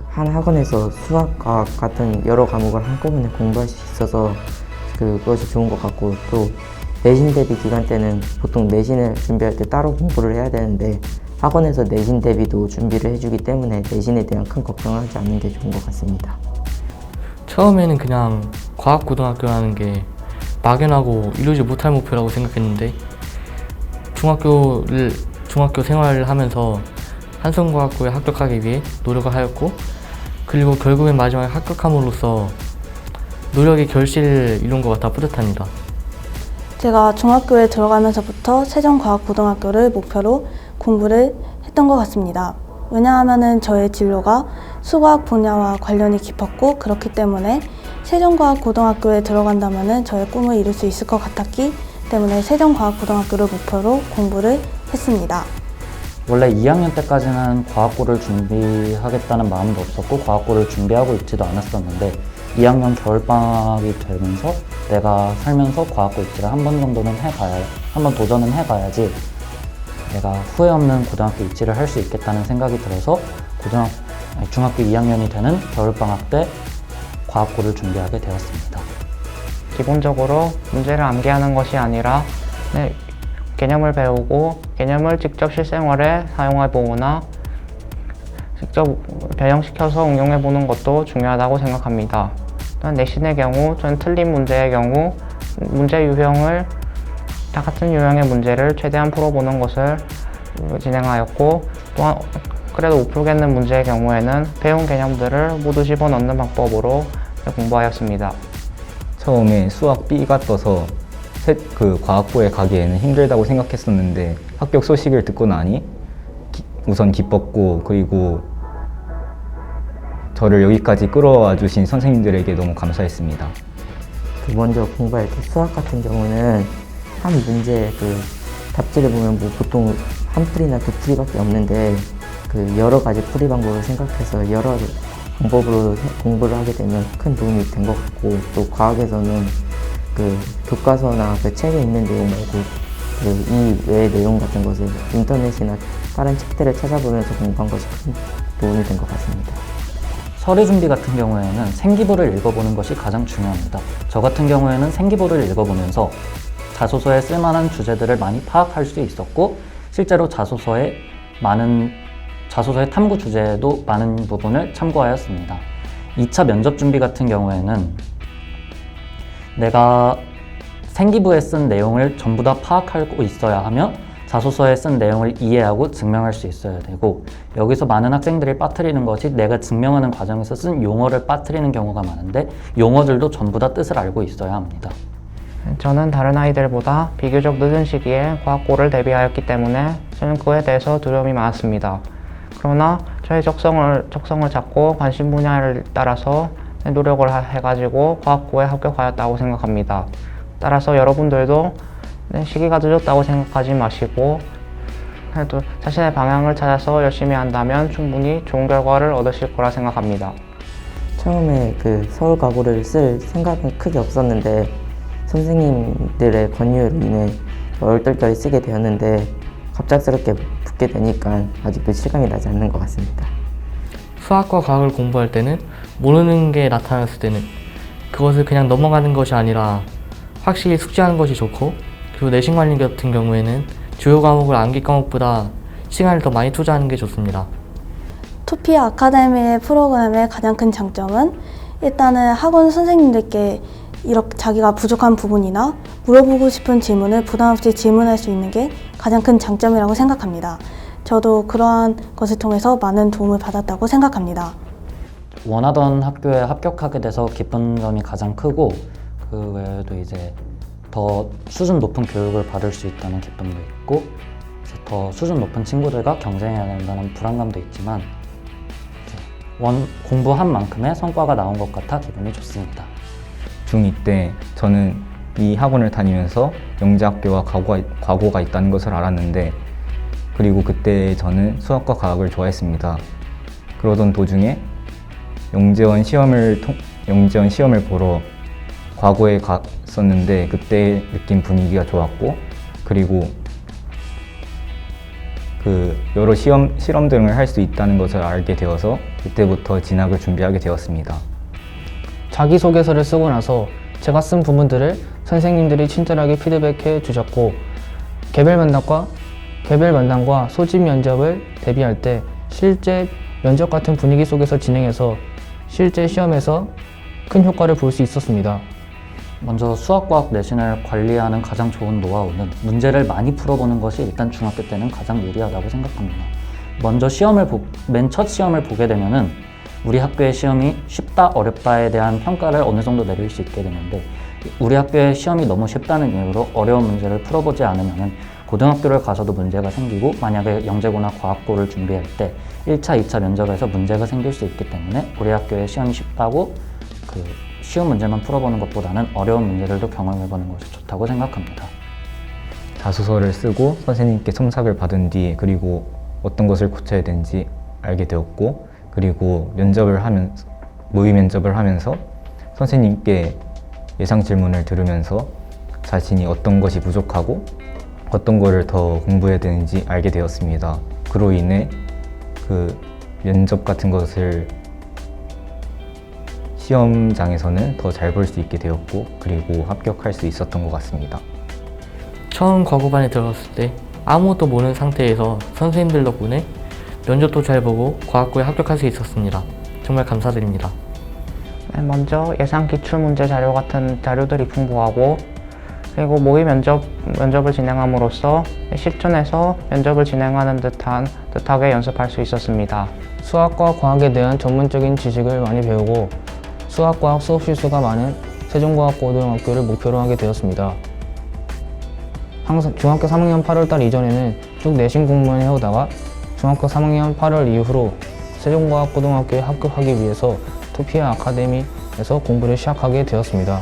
한 학원에서 수학, 과학 같은 여러 과목을 한꺼번에 공부할 수 있어서 그것이 좋은 것 같고, 또 내신 대비 기간 때는 보통 내신을 준비할 때 따로 공부를 해야 되는데 학원에서 내신 대비도 준비를 해주기 때문에 내신에 대한 큰 걱정을 하지 않는 게 좋은 것 같습니다. 처음에는 그냥 과학고등학교라는 게 막연하고 이루지 못할 목표라고 생각했는데 중학교 생활을 하면서 한성과학고에 합격하기 위해 노력을 하였고, 그리고 결국엔 마지막에 합격함으로써 노력의 결실을 이룬 것 같아 뿌듯합니다. 제가 중학교에 들어가면서부터 세종과학고등학교를 목표로 공부를 했던 것 같습니다. 왜냐하면 저의 진로가 수과학 분야와 관련이 깊었고, 그렇기 때문에 세종과학고등학교에 들어간다면 저의 꿈을 이룰 수 있을 것 같았기 때문에 세종과학고등학교를 목표로 공부를 했습니다. 원래 2학년 때까지는 과학고를 준비하겠다는 마음도 없었고 과학고를 준비하고 있지도 않았었는데 2학년 겨울방학이 되면서 내가 살면서 과학고 입시를 한 번 정도는 한번 도전은 해봐야지 내가 후회 없는 고등학교 입시를 할 수 있겠다는 생각이 들어서 중학교 2학년이 되는 겨울방학 때 과학고를 준비하게 되었습니다. 기본적으로 문제를 암기하는 것이 아니라 개념을 배우고 개념을 직접 실생활에 사용해보거나 직접 변형시켜서 응용해보는 것도 중요하다고 생각합니다. 또한 내신의 경우, 저는 틀린 문제의 경우 문제 유형을 다 같은 유형의 문제를 최대한 풀어보는 것을 진행하였고, 또한 그래도 못 풀겠는 문제의 경우에는 배운 개념들을 모두 집어넣는 방법으로 공부하였습니다. 처음에 수학 B가 떠서 과학고에 가기에는 힘들다고 생각했었는데 합격 소식을 듣고 나니 우선 기뻤고, 그리고 저를 여기까지 끌어와 주신 선생님들에게 너무 감사했습니다. 먼저 공부할 때 수학 같은 경우는 한 문제 답지를 보면 보통 한 풀이나 두 풀이밖에 없는데 여러 가지 풀이 방법을 생각해서 여러 방법으로 공부를 하게 되면 큰 도움이 된 것 같고, 또 과학에서는 교과서나 책에 있는 내용 말고 이 외의 내용 같은 것을 인터넷이나 다른 책들을 찾아보면서 공부한 것이 큰 도움이 된 것 같습니다. 서류 준비 같은 경우에는 생기부를 읽어보는 것이 가장 중요합니다. 저 같은 경우에는 생기부를 읽어보면서 자소서에 쓸만한 주제들을 많이 파악할 수 있었고, 실제로 자소서의 탐구 주제에도 많은 부분을 참고하였습니다. 2차 면접 준비 같은 경우에는 내가 생기부에 쓴 내용을 전부 다 파악하고 있어야 하며 자소서에 쓴 내용을 이해하고 증명할 수 있어야 되고, 여기서 많은 학생들이 빠뜨리는 것이 내가 증명하는 과정에서 쓴 용어를 빠뜨리는 경우가 많은데 용어들도 전부 다 뜻을 알고 있어야 합니다. 저는 다른 아이들보다 비교적 늦은 시기에 과학고를 대비하였기 때문에 저는 그에 대해서 두려움이 많았습니다. 그러나 저의 적성을 찾고 관심 분야를 따라서 노력을 해가지고 과학고에 합격하였다고 생각합니다. 따라서 여러분들도 시기가 늦었다고 생각하지 마시고 그래도 자신의 방향을 찾아서 열심히 한다면 충분히 좋은 결과를 얻으실 거라 생각합니다. 처음에 서울과고를 쓸 생각은 크게 없었는데 선생님들의 권유로 인해 얼떨결에 쓰게 되었는데 갑작스럽게 붙게 되니까 아직도 실감이 나지 않는 것 같습니다. 수학과 과학을 공부할 때는 모르는 게 나타났을 때는 그것을 그냥 넘어가는 것이 아니라 확실히 숙지하는 것이 좋고, 그리고 내신 관리 같은 경우에는 주요 과목을 암기 과목보다 시간을 더 많이 투자하는 게 좋습니다. 토피아 아카데미의 프로그램의 가장 큰 장점은 일단은 학원 선생님들께 이렇게 자기가 부족한 부분이나 물어보고 싶은 질문을 부담 없이 질문할 수 있는 게 가장 큰 장점이라고 생각합니다. 저도 그러한 것을 통해서 많은 도움을 받았다고 생각합니다. 원하던 학교에 합격하게 돼서 기쁜 점이 가장 크고, 그 외에도 이제 더 수준 높은 교육을 받을 수 있다는 기쁨도 있고, 더 수준 높은 친구들과 경쟁해야 된다는 불안감도 있지만 공부한 만큼의 성과가 나온 것 같아 기분이 좋습니다. 중2 때 저는 이 학원을 다니면서 영재학교와 과고가 있다는 것을 알았는데, 그리고 그때 저는 수학과 과학을 좋아했습니다. 그러던 도중에 영재원 시험을 보러 과고에 갔었는데 그때 느낀 분위기가 좋았고, 그리고 여러 실험 등을 할 수 있다는 것을 알게 되어서 그때부터 진학을 준비하게 되었습니다. 자기소개서를 쓰고 나서 제가 쓴 부분들을 선생님들이 친절하게 피드백해 주셨고 개별 면담과 소집 면접을 대비할 때 실제 면접 같은 분위기 속에서 진행해서 실제 시험에서 큰 효과를 볼 수 있었습니다. 먼저 수학과학 내신을 관리하는 가장 좋은 노하우는 문제를 많이 풀어보는 것이 일단 중학교 때는 가장 유리하다고 생각합니다. 먼저 맨 첫 시험을 보게 되면은 우리 학교의 시험이 쉽다, 어렵다에 대한 평가를 어느 정도 내릴 수 있게 되는데 우리 학교의 시험이 너무 쉽다는 이유로 어려운 문제를 풀어보지 않으면은 고등학교를 가서도 문제가 생기고 만약에 영재고나 과학고를 준비할 때 1차, 2차 면접에서 문제가 생길 수 있기 때문에 우리 학교의 시험이 쉽다고 쉬운 문제만 풀어보는 것보다는 어려운 문제들도 경험해보는 것이 좋다고 생각합니다. 자소서를 쓰고 선생님께 첨삭을 받은 뒤 그리고 어떤 것을 고쳐야 되는지 알게 되었고 그리고 모의 면접을 하면서 선생님께 예상 질문을 들으면서 자신이 어떤 것이 부족하고 어떤 거를 더 공부해야 되는지 알게 되었습니다. 그로 인해 면접 같은 것을 시험장에서는 더 잘 볼 수 있게 되었고 그리고 합격할 수 있었던 것 같습니다. 처음 과고반에 들어갔을 때 아무것도 모르는 상태에서 선생님들 덕분에 면접도 잘 보고 과학고에 합격할 수 있었습니다. 정말 감사드립니다. 먼저 예상 기출문제 자료 같은 자료들이 풍부하고 그리고 모의 면접을 진행함으로써 실전에서 면접을 진행하는 듯하게 연습할 수 있었습니다. 수학과 과학에 대한 전문적인 지식을 많이 배우고 수학과학 수업 실수가 많은 세종과학고등학교를 목표로 하게 되었습니다. 항상 중학교 3학년 8월달 이전에는 쭉 내신 공부만 해오다가 중학교 3학년 8월 이후로 세종과학고등학교에 합격하기 위해서 토피아 아카데미에서 공부를 시작하게 되었습니다.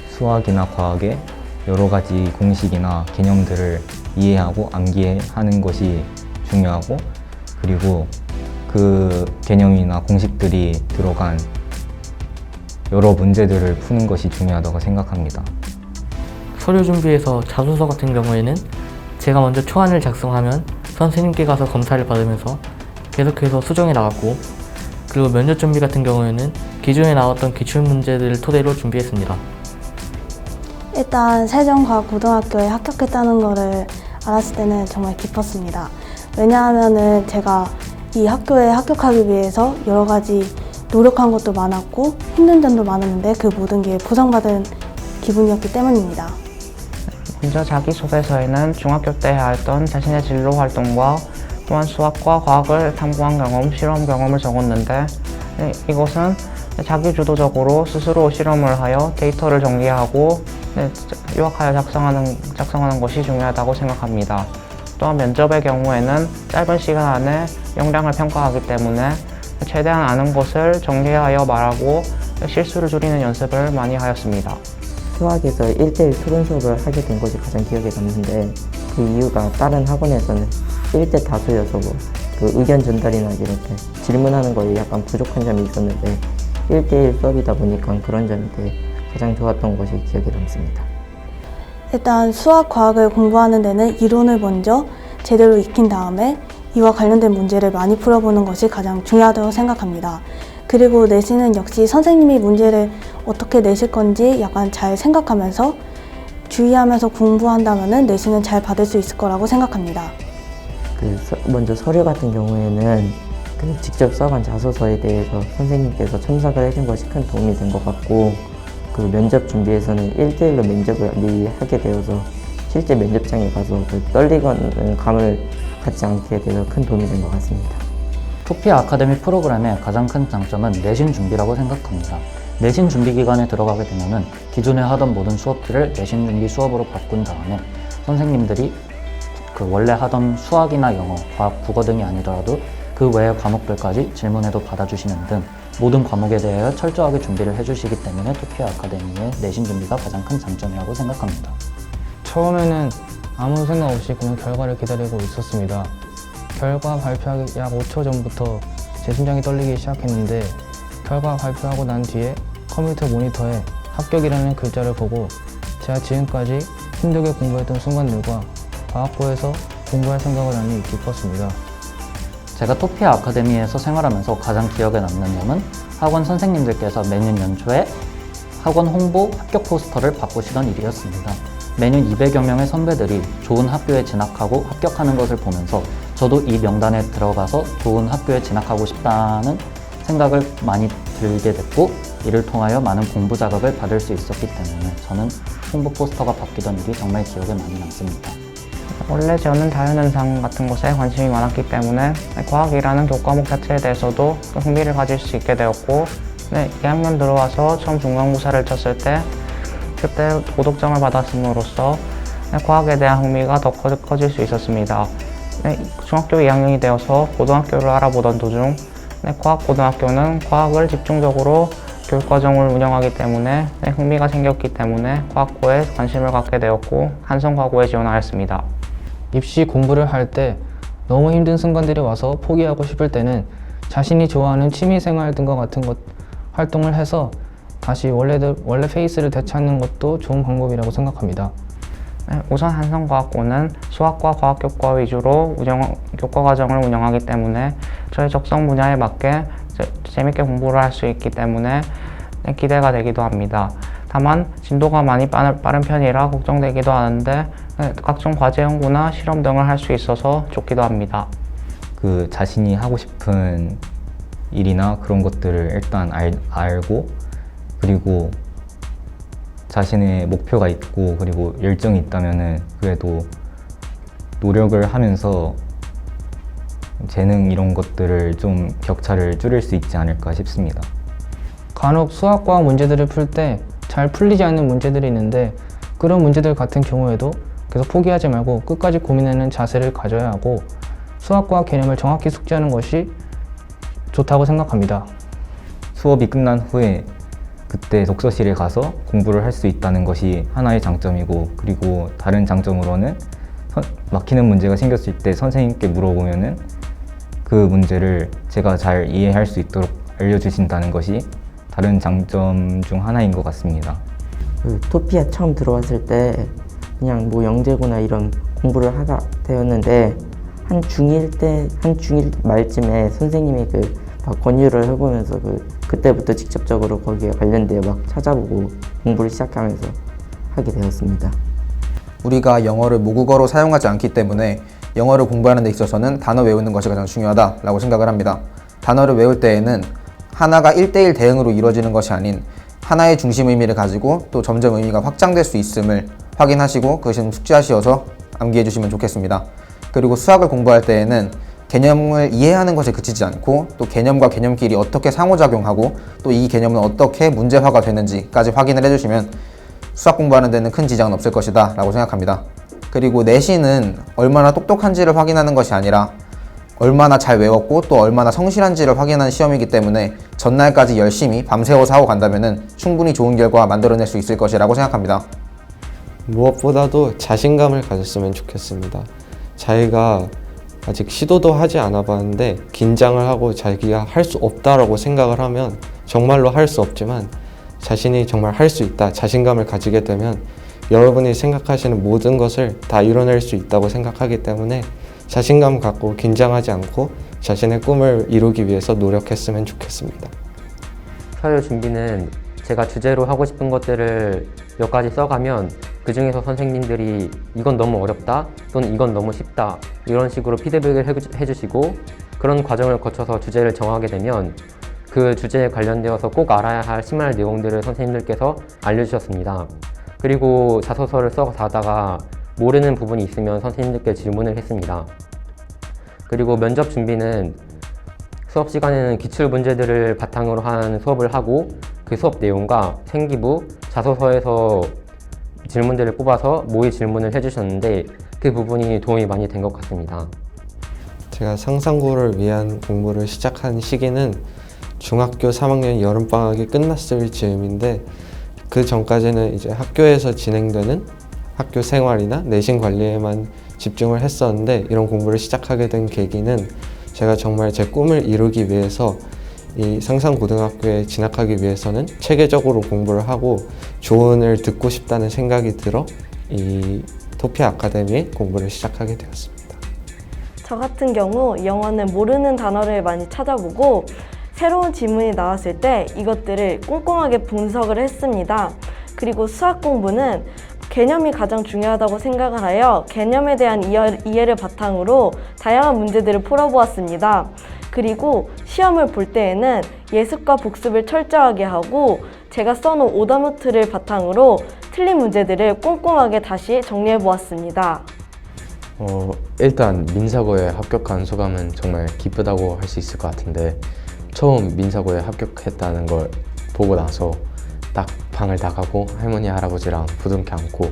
수학이나 과학의 여러 가지 공식이나 개념들을 이해하고 암기하는 것이 중요하고 그리고 그 개념이나 공식들이 들어간 여러 문제들을 푸는 것이 중요하다고 생각합니다. 서류 준비에서 자소서 같은 경우에는 제가 먼저 초안을 작성하면 선생님께 가서 검사를 받으면서 계속해서 수정해 나갔고 그리고 면접 준비 같은 경우에는 기존에 나왔던 기출문제들을 토대로 준비했습니다. 일단 세종과학고등학교에 합격했다는 것을 알았을 때는 정말 기뻤습니다. 왜냐하면은 제가 이 학교에 합격하기 위해서 여러 가지 노력한 것도 많았고 힘든 점도 많았는데 그 모든 게 보상받은 기분이었기 때문입니다. 먼저 자기소개서에는 중학교 때 하였던 자신의 진로 활동과 또한 수학과 과학을 탐구한 경험, 실험 경험을 적었는데 이것은 자기주도적으로 스스로 실험을 하여 데이터를 정리하고 요약하여 작성하는 것이 중요하다고 생각합니다. 또한 면접의 경우에는 짧은 시간 안에 역량을 평가하기 때문에 최대한 아는 것을 정리하여 말하고 실수를 줄이는 연습을 많이 하였습니다. 수학에서 1대1 토론 수업을 하게 된 것이 가장 기억에 남는데 그 이유가 다른 학원에서는 1대 다수여서 그 의견 전달이나 이렇게 질문하는 거에 약간 부족한 점이 있었는데 1대1 수업이다 보니까 그런 점이 가장 좋았던 것이 기억에 남습니다. 일단 수학, 과학을 공부하는 데는 이론을 먼저 제대로 익힌 다음에 이와 관련된 문제를 많이 풀어보는 것이 가장 중요하다고 생각합니다. 그리고 내신은 역시 선생님이 문제를 어떻게 내실 건지 약간 잘 생각하면서 주의하면서 공부한다면 내신은 잘 받을 수 있을 거라고 생각합니다. 먼저 서류 같은 경우에는 직접 써간 자소서에 대해서 선생님께서 첨삭을 해준 것이 큰 도움이 된 것 같고 그 면접 준비에서는 1대1로 면접을 미리 하게 되어서 실제 면접장에 가서 떨리는 감을 갖지 않게 돼서 큰 도움이 된 것 같습니다. 토피아 아카데미 프로그램의 가장 큰 장점은 내신 준비라고 생각합니다. 내신 준비 기간에 들어가게 되면은 기존에 하던 모든 수업들을 내신 준비 수업으로 바꾼 다음에 선생님들이 원래 하던 수학이나 영어, 과학, 국어 등이 아니더라도 그 외의 과목들까지 질문에도 받아주시는 등 모든 과목에 대하여 철저하게 준비를 해주시기 때문에 토피아 아카데미의 내신 준비가 가장 큰 장점이라고 생각합니다. 처음에는 아무 생각 없이 그냥 결과를 기다리고 있었습니다. 결과 발표하기 약 5초 전부터 제 심장이 떨리기 시작했는데 결과 발표하고 난 뒤에 컴퓨터 모니터에 합격이라는 글자를 보고 제가 지금까지 힘들게 공부했던 순간들과 과학고에서 공부할 생각을 하니 기뻤습니다. 제가 토피아 아카데미에서 생활하면서 가장 기억에 남는 점은 학원 선생님들께서 매년 연초에 학원 홍보 합격 포스터를 바꾸시던 일이었습니다. 매년 200여 명의 선배들이 좋은 학교에 진학하고 합격하는 것을 보면서 저도 이 명단에 들어가서 좋은 학교에 진학하고 싶다는 생각을 많이 들게 됐고, 이를 통하여 많은 공부 자극을 받을 수 있었기 때문에 저는 홍보 포스터가 바뀌던 일이 정말 기억에 많이 남습니다. 원래 저는 자연현상 같은 것에 관심이 많았기 때문에 과학이라는 교과목 자체에 대해서도 흥미를 가질 수 있게 되었고, 2학년 들어와서 처음 중간고사를 쳤을 때 그때 고득점을 받았음으로써 과학에 대한 흥미가 더 커질 수 있었습니다. 중학교 2학년이 되어서 고등학교를 알아보던 도중 과학고등학교는 과학을 집중적으로 교육과정을 운영하기 때문에 흥미가 생겼기 때문에 과학고에 관심을 갖게 되었고 한성과고에 지원하였습니다. 입시 공부를 할 때 너무 힘든 순간들이 와서 포기하고 싶을 때는 자신이 좋아하는 취미생활 등과 같은 활동을 해서 다시 원래 페이스를 되찾는 것도 좋은 방법이라고 생각합니다. 우선 한성과학고는 수학과 과학교과 위주로 교과 과정을 운영하기 때문에 저의 적성 분야에 맞게 재밌게 공부를 할 수 있기 때문에 기대가 되기도 합니다. 다만 진도가 많이 빠른 편이라 걱정되기도 하는데 각종 과제 연구나 실험 등을 할 수 있어서 좋기도 합니다. 그 자신이 하고 싶은 일이나 그런 것들을 일단 알고, 그리고 자신의 목표가 있고 그리고 열정이 있다면은 그래도 노력을 하면서 재능 이런 것들을 좀 격차를 줄일 수 있지 않을까 싶습니다. 간혹 수학과학 문제들을 풀 때 잘 풀리지 않는 문제들이 있는데, 그런 문제들 같은 경우에도 계속 포기하지 말고 끝까지 고민하는 자세를 가져야 하고 수학과학 개념을 정확히 숙지하는 것이 좋다고 생각합니다. 수업이 끝난 후에 그때 독서실에 가서 공부를 할 수 있다는 것이 하나의 장점이고, 그리고 다른 장점으로는 막히는 문제가 생겼을 때 선생님께 물어보면은 그 문제를 제가 잘 이해할 수 있도록 알려주신다는 것이 다른 장점 중 하나인 것 같습니다. 그 토피아 처음 들어왔을 때 그냥 뭐 영재고나 이런 공부를 하다 되었는데 한 중1 말쯤에 선생님이 막 권유를 해보면서 그때부터 직접적으로 거기에 관련되어 막 찾아보고 공부를 시작하면서 하게 되었습니다. 우리가 영어를 모국어로 사용하지 않기 때문에 영어를 공부하는 데 있어서는 단어 외우는 것이 가장 중요하다라고 생각을 합니다. 단어를 외울 때에는 하나가 1:1 대응으로 이루어지는 것이 아닌 하나의 중심 의미를 가지고 또 점점 의미가 확장될 수 있음을 확인하시고 그것을 숙지하시어서 암기해 주시면 좋겠습니다. 그리고 수학을 공부할 때에는 개념을 이해하는 것에 그치지 않고 또 개념과 개념끼리 어떻게 상호작용하고 또 이 개념은 어떻게 문제화가 되는지까지 확인을 해주시면 수학 공부하는 데는 큰 지장은 없을 것이다 라고 생각합니다. 그리고 내신은 얼마나 똑똑한지를 확인하는 것이 아니라 얼마나 잘 외웠고 또 얼마나 성실한지를 확인하는 시험이기 때문에 전날까지 열심히 밤새워서 하고 간다면 충분히 좋은 결과 만들어낼 수 있을 것이라고 생각합니다. 무엇보다도 자신감을 가졌으면 좋겠습니다. 자기가 아직 시도도 하지 않아 봤는데 긴장을 하고 자기가 할 수 없다라고 생각을 하면 정말로 할 수 없지만 자신이 정말 할 수 있다, 자신감을 가지게 되면 여러분이 생각하시는 모든 것을 다 이뤄낼 수 있다고 생각하기 때문에 자신감 갖고 긴장하지 않고 자신의 꿈을 이루기 위해서 노력했으면 좋겠습니다. 서류 준비는 제가 주제로 하고 싶은 것들을 몇 가지 써가면 그 중에서 선생님들이 이건 너무 어렵다 또는 이건 너무 쉽다 이런 식으로 피드백을 해주시고 그런 과정을 거쳐서 주제를 정하게 되면 그 주제에 관련되어서 꼭 알아야 할 심할 내용들을 선생님들께서 알려주셨습니다. 그리고 자소서를 써가다가 모르는 부분이 있으면 선생님들께 질문을 했습니다. 그리고 면접 준비는 수업 시간에는 기출 문제들을 바탕으로 한 수업을 하고 그 수업 내용과 생기부, 자소서에서 질문들을 뽑아서 모의 질문을 해주셨는데 그 부분이 도움이 많이 된 것 같습니다. 제가 상상고를 위한 공부를 시작한 시기는 중학교 3학년 여름방학이 끝났을 즈음인데 그 전까지는 이제 학교에서 진행되는 학교 생활이나 내신 관리에만 집중을 했었는데 이런 공부를 시작하게 된 계기는 제가 정말 제 꿈을 이루기 위해서 이 상상고등학교에 진학하기 위해서는 체계적으로 공부를 하고 조언을 듣고 싶다는 생각이 들어 이 토피아 아카데미에 공부를 시작하게 되었습니다. 저 같은 경우 영어는 모르는 단어를 많이 찾아보고 새로운 지문이 나왔을 때 이것들을 꼼꼼하게 분석을 했습니다. 그리고 수학 공부는 개념이 가장 중요하다고 생각을 하여 개념에 대한 이해를 바탕으로 다양한 문제들을 풀어보았습니다. 그리고 시험을 볼 때에는 예습과 복습을 철저하게 하고 제가 써놓은 오더노트를 바탕으로 틀린 문제들을 꼼꼼하게 다시 정리해보았습니다. 일단 민사고에 합격한 소감은 정말 기쁘다고 할 수 있을 것 같은데 처음 민사고에 합격했다는 걸 보고 나서 딱 방을 나가고 할머니 할아버지랑 부둥켜 안고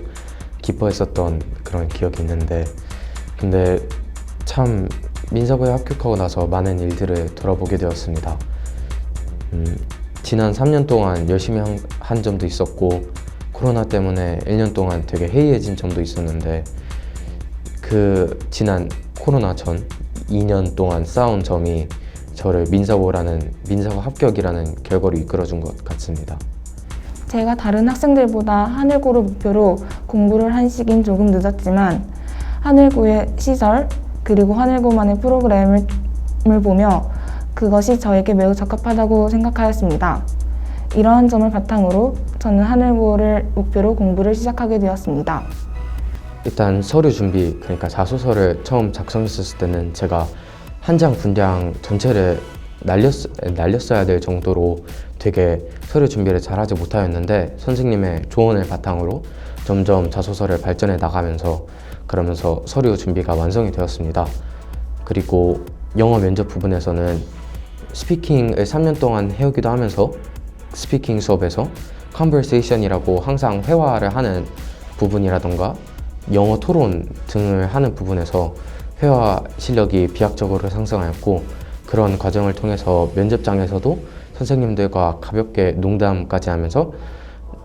기뻐했었던 그런 기억이 있는데 근데 참 민사고에 합격하고 나서 많은 일들을 돌아보게 되었습니다. 지난 3년 동안 열심히 한 점도 있었고 코로나 때문에 1년 동안 되게 해이해진 점도 있었는데 그 지난 코로나 전 2년 동안 쌓아온 점이 저를 민사고 합격이라는 결과로 이끌어준 것 같습니다. 제가 다른 학생들보다 하늘고를 목표로 공부를 한 시긴 조금 늦었지만 하늘고의 시설 그리고 하늘고만의 프로그램을 보며 그것이 저에게 매우 적합하다고 생각하였습니다. 이러한 점을 바탕으로 저는 하늘고를 목표로 공부를 시작하게 되었습니다. 일단 서류 준비, 그러니까 자소서를 처음 작성했을 때는 제가 한 장 분량 전체를 날렸어야 될 정도로 되게 서류 준비를 잘하지 못하였는데 선생님의 조언을 바탕으로 점점 자소서를 발전해 나가면서 그러면서 서류 준비가 완성이 되었습니다. 그리고 영어 면접 부분에서는 스피킹을 3년 동안 해오기도 하면서 스피킹 수업에서 conversation이라고 항상 회화를 하는 부분이라던가 영어 토론 등을 하는 부분에서 회화 실력이 비약적으로 상승하였고 그런 과정을 통해서 면접장에서도 선생님들과 가볍게 농담까지 하면서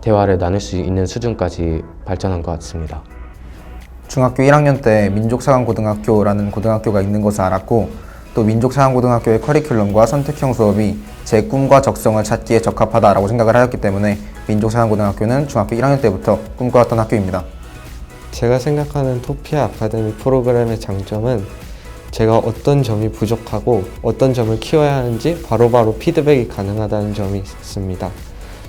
대화를 나눌 수 있는 수준까지 발전한 것 같습니다. 중학교 1학년 때 민족사관고등학교라는 고등학교가 있는 것을 알았고 또 민족사관고등학교의 커리큘럼과 선택형 수업이 제 꿈과 적성을 찾기에 적합하다라고 생각을 하였기 때문에 민족사관고등학교는 중학교 1학년 때부터 꿈꿔왔던 학교입니다. 제가 생각하는 토피아 아카데미 프로그램의 장점은 제가 어떤 점이 부족하고 어떤 점을 키워야 하는지 바로바로 피드백이 가능하다는 점이 있습니다.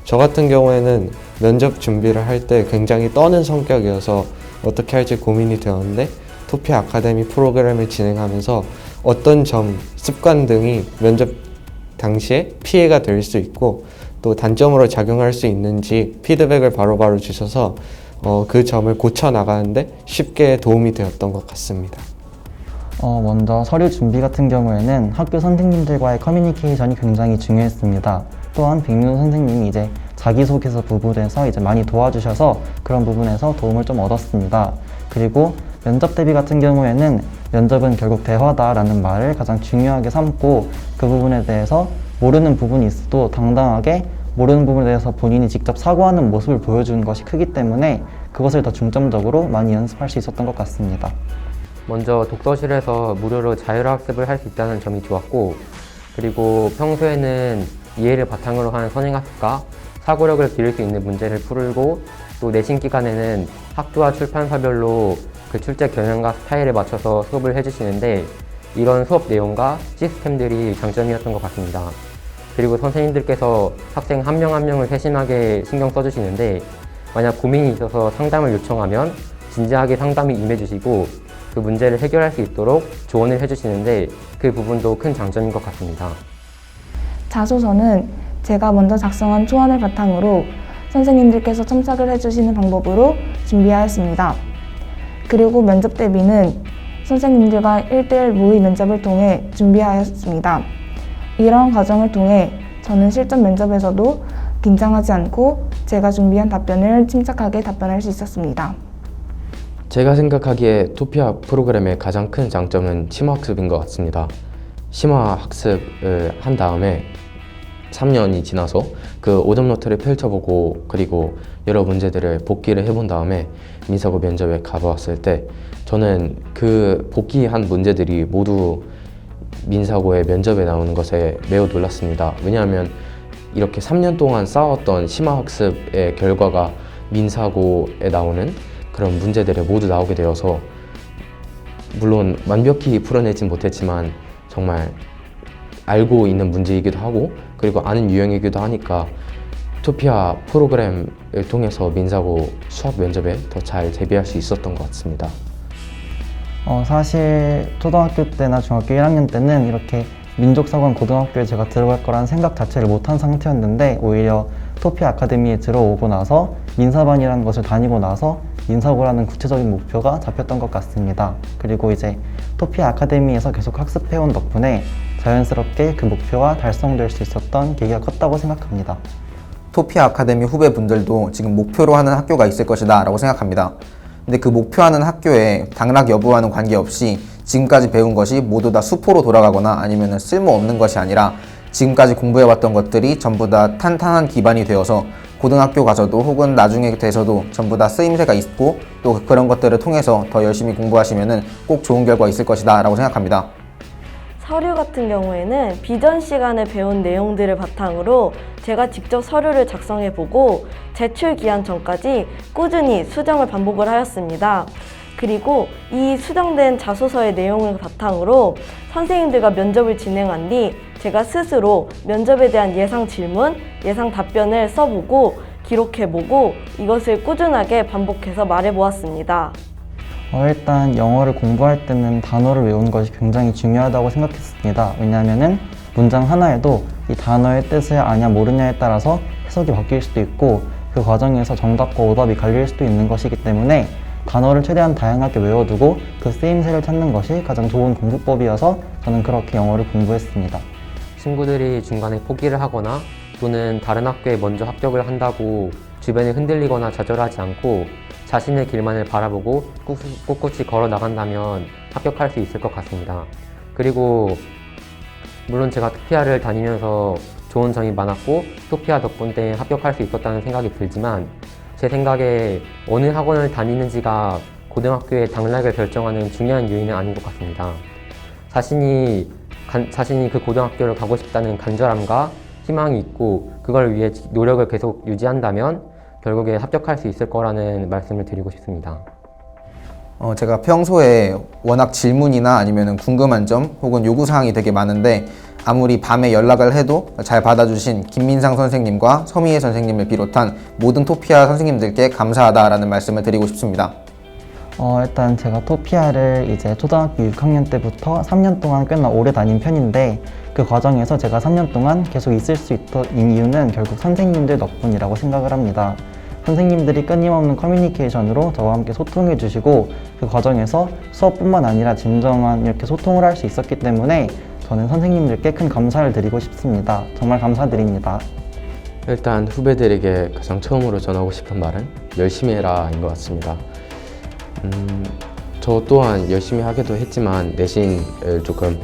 저 같은 경우에는 면접 준비를 할 때 굉장히 떠는 성격이어서 어떻게 할지 고민이 되었는데 토피아 아카데미 프로그램을 진행하면서 어떤 점, 습관 등이 면접 당시에 피해가 될 수 있고 또 단점으로 작용할 수 있는지 피드백을 바로바로 주셔서 그 점을 고쳐 나가는데 쉽게 도움이 되었던 것 같습니다. 먼저 서류 준비 같은 경우에는 학교 선생님들과의 커뮤니케이션이 굉장히 중요했습니다. 또한 백민호 선생님이 이제 자기소개서 부분에서 이제 많이 도와주셔서 그런 부분에서 도움을 좀 얻었습니다. 그리고 면접 대비 같은 경우에는 면접은 결국 대화다라는 말을 가장 중요하게 삼고 그 부분에 대해서 모르는 부분이 있어도 당당하게 모르는 부분에 대해서 본인이 직접 사고하는 모습을 보여주는 것이 크기 때문에 그것을 더 중점적으로 많이 연습할 수 있었던 것 같습니다. 먼저 독서실에서 무료로 자율학습을 할 수 있다는 점이 좋았고 그리고 평소에는 이해를 바탕으로 한 선행학습과 사고력을 기를 수 있는 문제를 풀고 또 내신 기간에는 학교와 출판사별로 그 출제 경향과 스타일에 맞춰서 수업을 해주시는데 이런 수업 내용과 시스템들이 장점이었던 것 같습니다. 그리고 선생님들께서 학생 한 명 한 명을 세심하게 신경 써주시는데 만약 고민이 있어서 상담을 요청하면 진지하게 상담에 임해주시고 그 문제를 해결할 수 있도록 조언을 해주시는데 그 부분도 큰 장점인 것 같습니다. 자소서는 제가 먼저 작성한 초안을 바탕으로 선생님들께서 첨삭을 해주시는 방법으로 준비하였습니다. 그리고 면접 대비는 선생님들과 1:1 모의 면접을 통해 준비하였습니다. 이런 과정을 통해 저는 실전 면접에서도 긴장하지 않고 제가 준비한 답변을 침착하게 답변할 수 있었습니다. 제가 생각하기에 토피아 프로그램의 가장 큰 장점은 심화학습인 것 같습니다. 심화학습을 한 다음에 3년이 지나서 그 오답노트를 펼쳐보고 그리고 여러 문제들을 복기를 해본 다음에 민사고 면접에 가보았을 때 저는 그 복기한 문제들이 모두 민사고의 면접에 나오는 것에 매우 놀랐습니다. 왜냐하면 이렇게 3년 동안 쌓아왔던 심화학습의 결과가 민사고에 나오는 그런 문제들에 모두 나오게 되어서 물론 완벽히 풀어내진 못했지만 정말 알고 있는 문제이기도 하고 그리고 아는 유형이기도 하니까 토피아 프로그램을 통해서 민사고 수학 면접에 더 잘 대비할 수 있었던 것 같습니다. 사실 초등학교 때나 중학교 1학년 때는 이렇게 민족사관 고등학교에 제가 들어갈 거라는 생각 자체를 못한 상태였는데 오히려 토피아 아카데미에 들어오고 나서 민사반이라는 것을 다니고 나서 민사고라는 구체적인 목표가 잡혔던 것 같습니다. 그리고 이제 토피아 아카데미에서 계속 학습해온 덕분에 자연스럽게 그 목표가 달성될 수 있었던 계기가 컸다고 생각합니다. 토피아 아카데미 후배분들도 지금 목표로 하는 학교가 있을 것이다 라고 생각합니다. 근데 그 목표하는 학교에 당락 여부와는 관계없이 지금까지 배운 것이 모두 다 수포로 돌아가거나 아니면 쓸모없는 것이 아니라 지금까지 공부해왔던 것들이 전부 다 탄탄한 기반이 되어서 고등학교 가서도 혹은 나중에 돼서도 전부 다 쓰임새가 있고 또 그런 것들을 통해서 더 열심히 공부하시면 꼭 좋은 결과 있을 것이다 라고 생각합니다. 서류 같은 경우에는 비전 시간에 배운 내용들을 바탕으로 제가 직접 서류를 작성해보고 제출 기한 전까지 꾸준히 수정을 반복을 하였습니다. 그리고 이 수정된 자소서의 내용을 바탕으로 선생님들과 면접을 진행한 뒤 제가 스스로 면접에 대한 예상 질문, 예상 답변을 써보고 기록해보고 이것을 꾸준하게 반복해서 말해보았습니다. 일단 영어를 공부할 때는 단어를 외우는 것이 굉장히 중요하다고 생각했습니다. 왜냐하면 문장 하나에도 이 단어의 뜻을 아냐 모르냐에 따라서 해석이 바뀔 수도 있고 그 과정에서 정답과 오답이 갈릴 수도 있는 것이기 때문에 단어를 최대한 다양하게 외워두고 그 쓰임새를 찾는 것이 가장 좋은 공부법이어서 저는 그렇게 영어를 공부했습니다. 친구들이 중간에 포기를 하거나 또는 다른 학교에 먼저 합격을 한다고 주변에 흔들리거나 좌절하지 않고 자신의 길만을 바라보고 꿋꿋이 걸어 나간다면 합격할 수 있을 것 같습니다. 그리고 물론 제가 토피아를 다니면서 좋은 점이 많았고 토피아 덕분에 합격할 수 있었다는 생각이 들지만 제 생각에 어느 학원을 다니는지가 고등학교의 당락을 결정하는 중요한 요인은 아닌 것 같습니다. 자신이 그 고등학교를 가고 싶다는 간절함과 희망이 있고 그걸 위해 노력을 계속 유지한다면 결국에 합격할 수 있을 거라는 말씀을 드리고 싶습니다. 제가 평소에 워낙 질문이나 아니면 궁금한 점 혹은 요구사항이 되게 많은데 아무리 밤에 연락을 해도 잘 받아주신 김민상 선생님과 서미애 선생님을 비롯한 모든 토피아 선생님들께 감사하다라는 말씀을 드리고 싶습니다. 일단 제가 토피아를 이제 초등학교 6학년 때부터 3년 동안 꽤나 오래 다닌 편인데 그 과정에서 제가 3년 동안 계속 있을 수 있던 이유는 결국 선생님들 덕분이라고 생각을 합니다. 선생님들이 끊임없는 커뮤니케이션으로 저와 함께 소통해 주시고 그 과정에서 수업뿐만 아니라 진정한 이렇게 소통을 할 수 있었기 때문에 저는 선생님들께 큰 감사를 드리고 싶습니다. 정말 감사드립니다. 일단 후배들에게 가장 처음으로 전하고 싶은 말은 열심히 해라인 것 같습니다. 저 또한 열심히 하기도 했지만 내신을 조금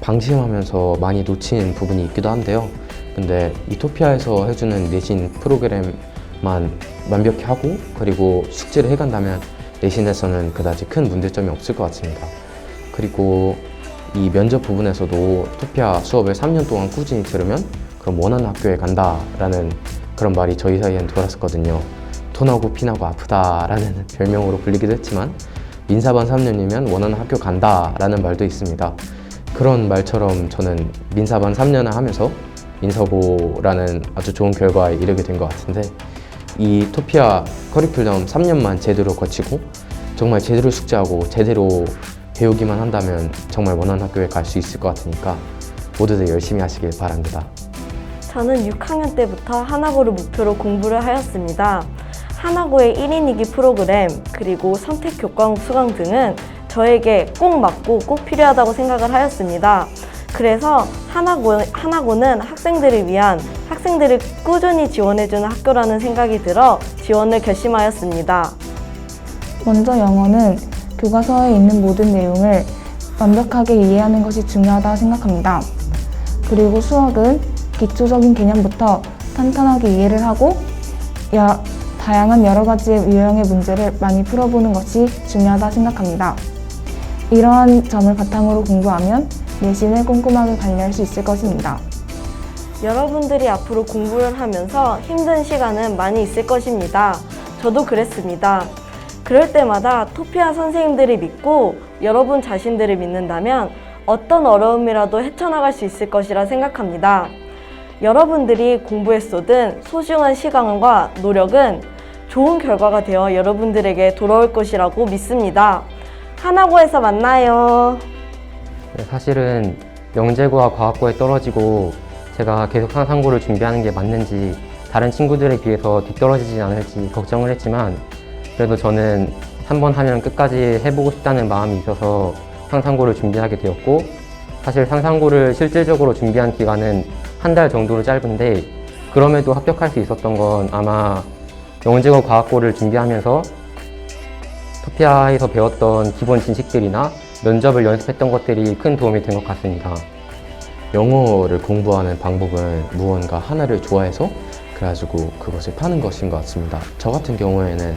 방심하면서 많이 놓친 부분이 있기도 한데요. 근데 이 토피아에서 해주는 내신 프로그램만 완벽히 하고 그리고 숙제를 해간다면 내신에서는 그다지 큰 문제점이 없을 것 같습니다. 그리고 이 면접 부분에서도 토피아 수업을 3년 동안 꾸준히 들으면 그럼 원하는 학교에 간다라는 그런 말이 저희 사이엔 돌았었거든요. 토나고 피나고 아프다라는 별명으로 불리기도 했지만 민사반 3년이면 원하는 학교 간다라는 말도 있습니다. 그런 말처럼 저는 민사반 3년을 하면서 민사고라는 아주 좋은 결과에 이르게 된 것 같은데 이 토피아 커리큘럼 3년만 제대로 거치고 정말 제대로 숙제하고 제대로 배우기만 한다면 정말 원하는 학교에 갈 수 있을 것 같으니까 모두들 열심히 하시길 바랍니다. 저는 6학년 때부터 하나고를 목표로 공부를 하였습니다. 하나고의 1인 2기 프로그램 그리고 선택 교과목 수강 등은 저에게 꼭 맞고 꼭 필요하다고 생각을 하였습니다. 그래서 하나고는 학생들을 위한 학생들을 꾸준히 지원해주는 학교라는 생각이 들어 지원을 결심하였습니다. 먼저 영어는 교과서에 있는 모든 내용을 완벽하게 이해하는 것이 중요하다고 생각합니다. 그리고 수학은 기초적인 개념부터 탄탄하게 이해를 하고 다양한 여러 가지의 유형의 문제를 많이 풀어보는 것이 중요하다 생각합니다. 이러한 점을 바탕으로 공부하면 내신을 꼼꼼하게 관리할 수 있을 것입니다. 여러분들이 앞으로 공부를 하면서 힘든 시간은 많이 있을 것입니다. 저도 그랬습니다. 그럴 때마다 토피아 선생님들을 믿고 여러분 자신들을 믿는다면 어떤 어려움이라도 헤쳐나갈 수 있을 것이라 생각합니다. 여러분들이 공부에 쏟은 소중한 시간과 노력은 좋은 결과가 되어 여러분들에게 돌아올 것이라고 믿습니다. 하나고에서 만나요. 네, 사실은 영재고와 과학고에 떨어지고 제가 계속 상상고를 준비하는 게 맞는지 다른 친구들에 비해서 뒤떨어지지 않을지 걱정을 했지만 그래도 저는 한 번 하면 끝까지 해보고 싶다는 마음이 있어서 상상고를 준비하게 되었고 사실 상상고를 실질적으로 준비한 기간은 한 달 정도로 짧은데 그럼에도 합격할 수 있었던 건 아마 영재고 과학고를 준비하면서 토피아에서 배웠던 기본 지식들이나 면접을 연습했던 것들이 큰 도움이 된 것 같습니다. 영어를 공부하는 방법은 무언가 하나를 좋아해서 그래가지고 그것을 파는 것인 것 같습니다. 저 같은 경우에는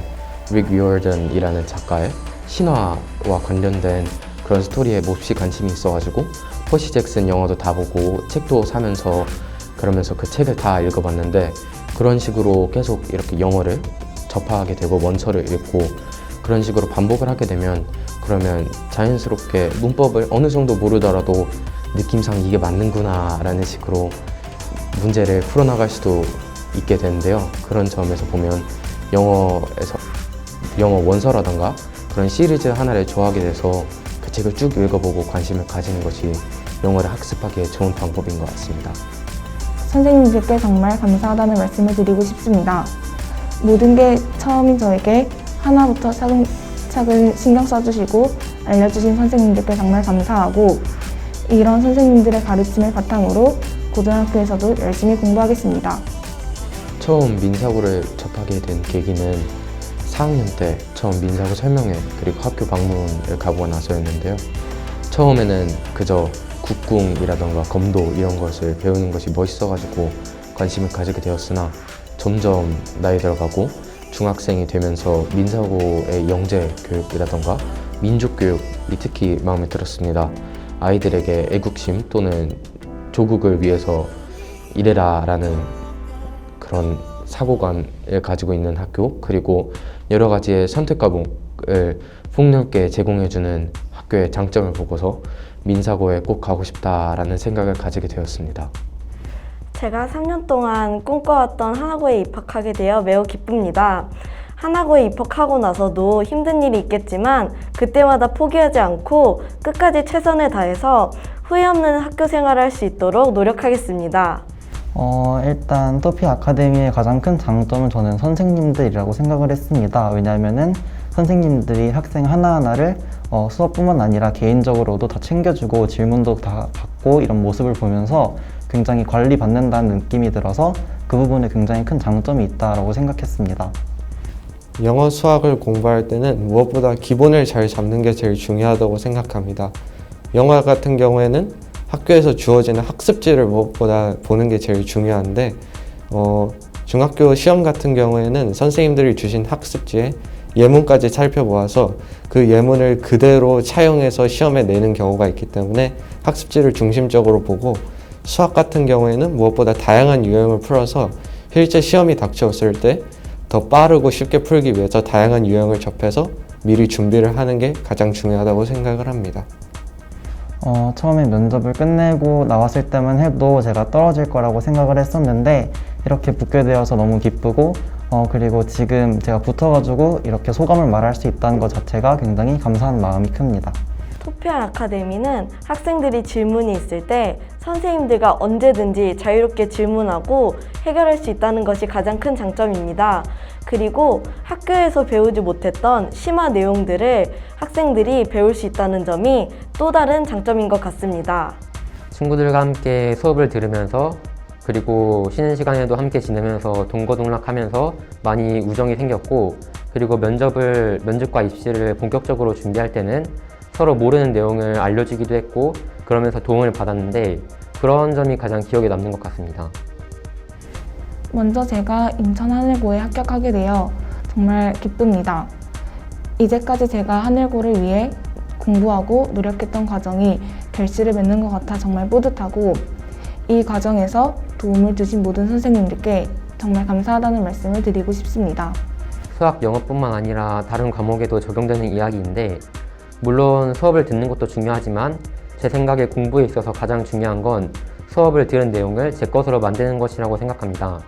릭 리어던이라는 작가의 신화와 관련된 그런 스토리에 몹시 관심이 있어가지고 퍼시 잭슨 영화도 다 보고 책도 사면서 그러면서 그 책을 다 읽어봤는데 그런 식으로 계속 이렇게 영어를 접하게 되고 원서를 읽고 그런 식으로 반복을 하게 되면 그러면 자연스럽게 문법을 어느 정도 모르더라도 느낌상 이게 맞는구나 라는 식으로 문제를 풀어나갈 수도 있게 되는데요. 그런 점에서 보면 영어 원서라던가 그런 시리즈 하나를 좋아하게 돼서 그 책을 쭉 읽어보고 관심을 가지는 것이 영어를 학습하기에 좋은 방법인 것 같습니다. 선생님들께 정말 감사하다는 말씀을 드리고 싶습니다. 모든 게 처음인 저에게 하나부터 차근차근 신경 써주시고 알려주신 선생님들께 정말 감사하고 이런 선생님들의 가르침을 바탕으로 고등학교에서도 열심히 공부하겠습니다. 처음 민사고를 접하게 된 계기는 4학년 때 처음 민사고 설명회 그리고 학교 방문을 가보고 나서였는데요. 처음에는 그저 국궁이라던가 검도 이런 것을 배우는 것이 멋있어가지고 관심을 가지게 되었으나 점점 나이 들어가고 중학생이 되면서 민사고의 영재 교육이라던가 민족 교육이 특히 마음에 들었습니다. 아이들에게 애국심 또는 조국을 위해서 일해라 라는 그런 사고관을 가지고 있는 학교 그리고 여러 가지의 선택 과목을 폭넓게 제공해주는 학교의 장점을 보고서 민사고에 꼭 가고 싶다라는 생각을 가지게 되었습니다. 제가 3년 동안 꿈꿔왔던 하나고에 입학하게 되어 매우 기쁩니다. 하나고에 입학하고 나서도 힘든 일이 있겠지만 그때마다 포기하지 않고 끝까지 최선을 다해서 후회 없는 학교 생활을 할 수 있도록 노력하겠습니다. 일단 토피아 아카데미의 가장 큰 장점은 저는 선생님들이라고 생각을 했습니다. 왜냐하면은 선생님들이 학생 하나하나를 수업뿐만 아니라 개인적으로도 다 챙겨주고 질문도 다 받고 이런 모습을 보면서 굉장히 관리받는다는 느낌이 들어서 그 부분에 굉장히 큰 장점이 있다고 생각했습니다. 영어, 수학을 공부할 때는 무엇보다 기본을 잘 잡는 게 제일 중요하다고 생각합니다. 영어 같은 경우에는 학교에서 주어지는 학습지를 무엇보다 보는 게 제일 중요한데 중학교 시험 같은 경우에는 선생님들이 주신 학습지에 예문까지 살펴보아서 그 예문을 그대로 차용해서 시험에 내는 경우가 있기 때문에 학습지를 중심적으로 보고 수학 같은 경우에는 무엇보다 다양한 유형을 풀어서 실제 시험이 닥쳐왔을 때 더 빠르고 쉽게 풀기 위해서 다양한 유형을 접해서 미리 준비를 하는 게 가장 중요하다고 생각을 합니다. 처음에 면접을 끝내고 나왔을 때만 해도 제가 떨어질 거라고 생각을 했었는데 이렇게 붙게 되어서 너무 기쁘고 그리고 지금 제가 붙어가지고 이렇게 소감을 말할 수 있다는 것 자체가 굉장히 감사한 마음이 큽니다. 토피아 아카데미는 학생들이 질문이 있을 때 선생님들과 언제든지 자유롭게 질문하고 해결할 수 있다는 것이 가장 큰 장점입니다. 그리고 학교에서 배우지 못했던 심화 내용들을 학생들이 배울 수 있다는 점이 또 다른 장점인 것 같습니다. 친구들과 함께 수업을 들으면서 그리고 쉬는 시간에도 함께 지내면서 동거동락하면서 많이 우정이 생겼고 그리고 면접과 입시를 본격적으로 준비할 때는 서로 모르는 내용을 알려주기도 했고 그러면서 도움을 받았는데 그런 점이 가장 기억에 남는 것 같습니다. 먼저 제가 인천 하늘고에 합격하게 되어 정말 기쁩니다. 이제까지 제가 하늘고를 위해 공부하고 노력했던 과정이 결실을 맺는 것 같아 정말 뿌듯하고 이 과정에서 도움을 주신 모든 선생님들께 정말 감사하다는 말씀을 드리고 싶습니다. 수학, 영어뿐만 아니라 다른 과목에도 적용되는 이야기인데, 물론 수업을 듣는 것도 중요하지만 제 생각에 공부에 있어서 가장 중요한 건 수업을 들은 내용을 제 것으로 만드는 것이라고 생각합니다.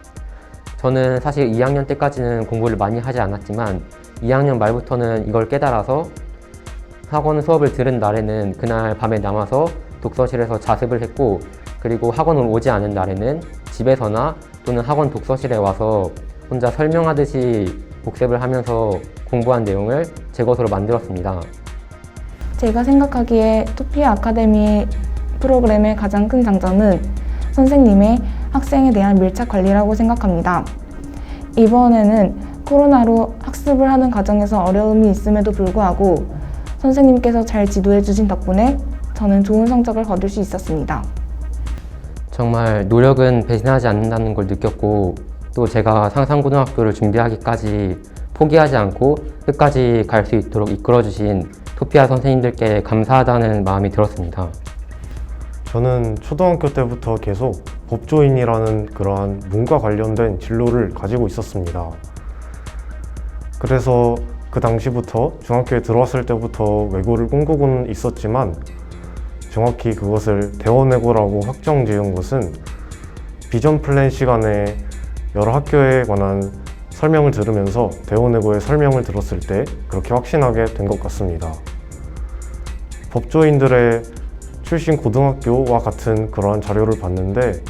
저는 사실 2학년 때까지는 공부를 많이 하지 않았지만 2학년 말부터는 이걸 깨달아서 학원 수업을 들은 날에는 그날 밤에 남아서 독서실에서 자습을 했고, 그리고 학원을 오지 않은 날에는 집에서나 또는 학원 독서실에 와서 혼자 설명하듯이 복습을 하면서 공부한 내용을 제 것으로 만들었습니다. 제가 생각하기에 토피아 아카데미 프로그램의 가장 큰 장점은 선생님의 학생에 대한 밀착 관리라고 생각합니다. 이번에는 코로나로 학습을 하는 과정에서 어려움이 있음에도 불구하고 선생님께서 잘 지도해 주신 덕분에 저는 좋은 성적을 거둘 수 있었습니다. 정말 노력은 배신하지 않는다는 걸 느꼈고, 또 제가 상상고등학교를 준비하기까지 포기하지 않고 끝까지 갈 수 있도록 이끌어주신 토피아 선생님들께 감사하다는 마음이 들었습니다. 저는 초등학교 때부터 계속 법조인이라는 그러한 문과 관련된 진로를 가지고 있었습니다. 그래서 그 당시부터 중학교에 들어왔을 때부터 외고를 꿈꾸고는 있었지만, 정확히 그것을 대원외고라고 확정 지은 것은 비전 플랜 시간에 여러 학교에 관한 설명을 들으면서 대원외고의 설명을 들었을 때 그렇게 확신하게 된 것 같습니다. 법조인들의 출신 고등학교와 같은 그러한 자료를 봤는데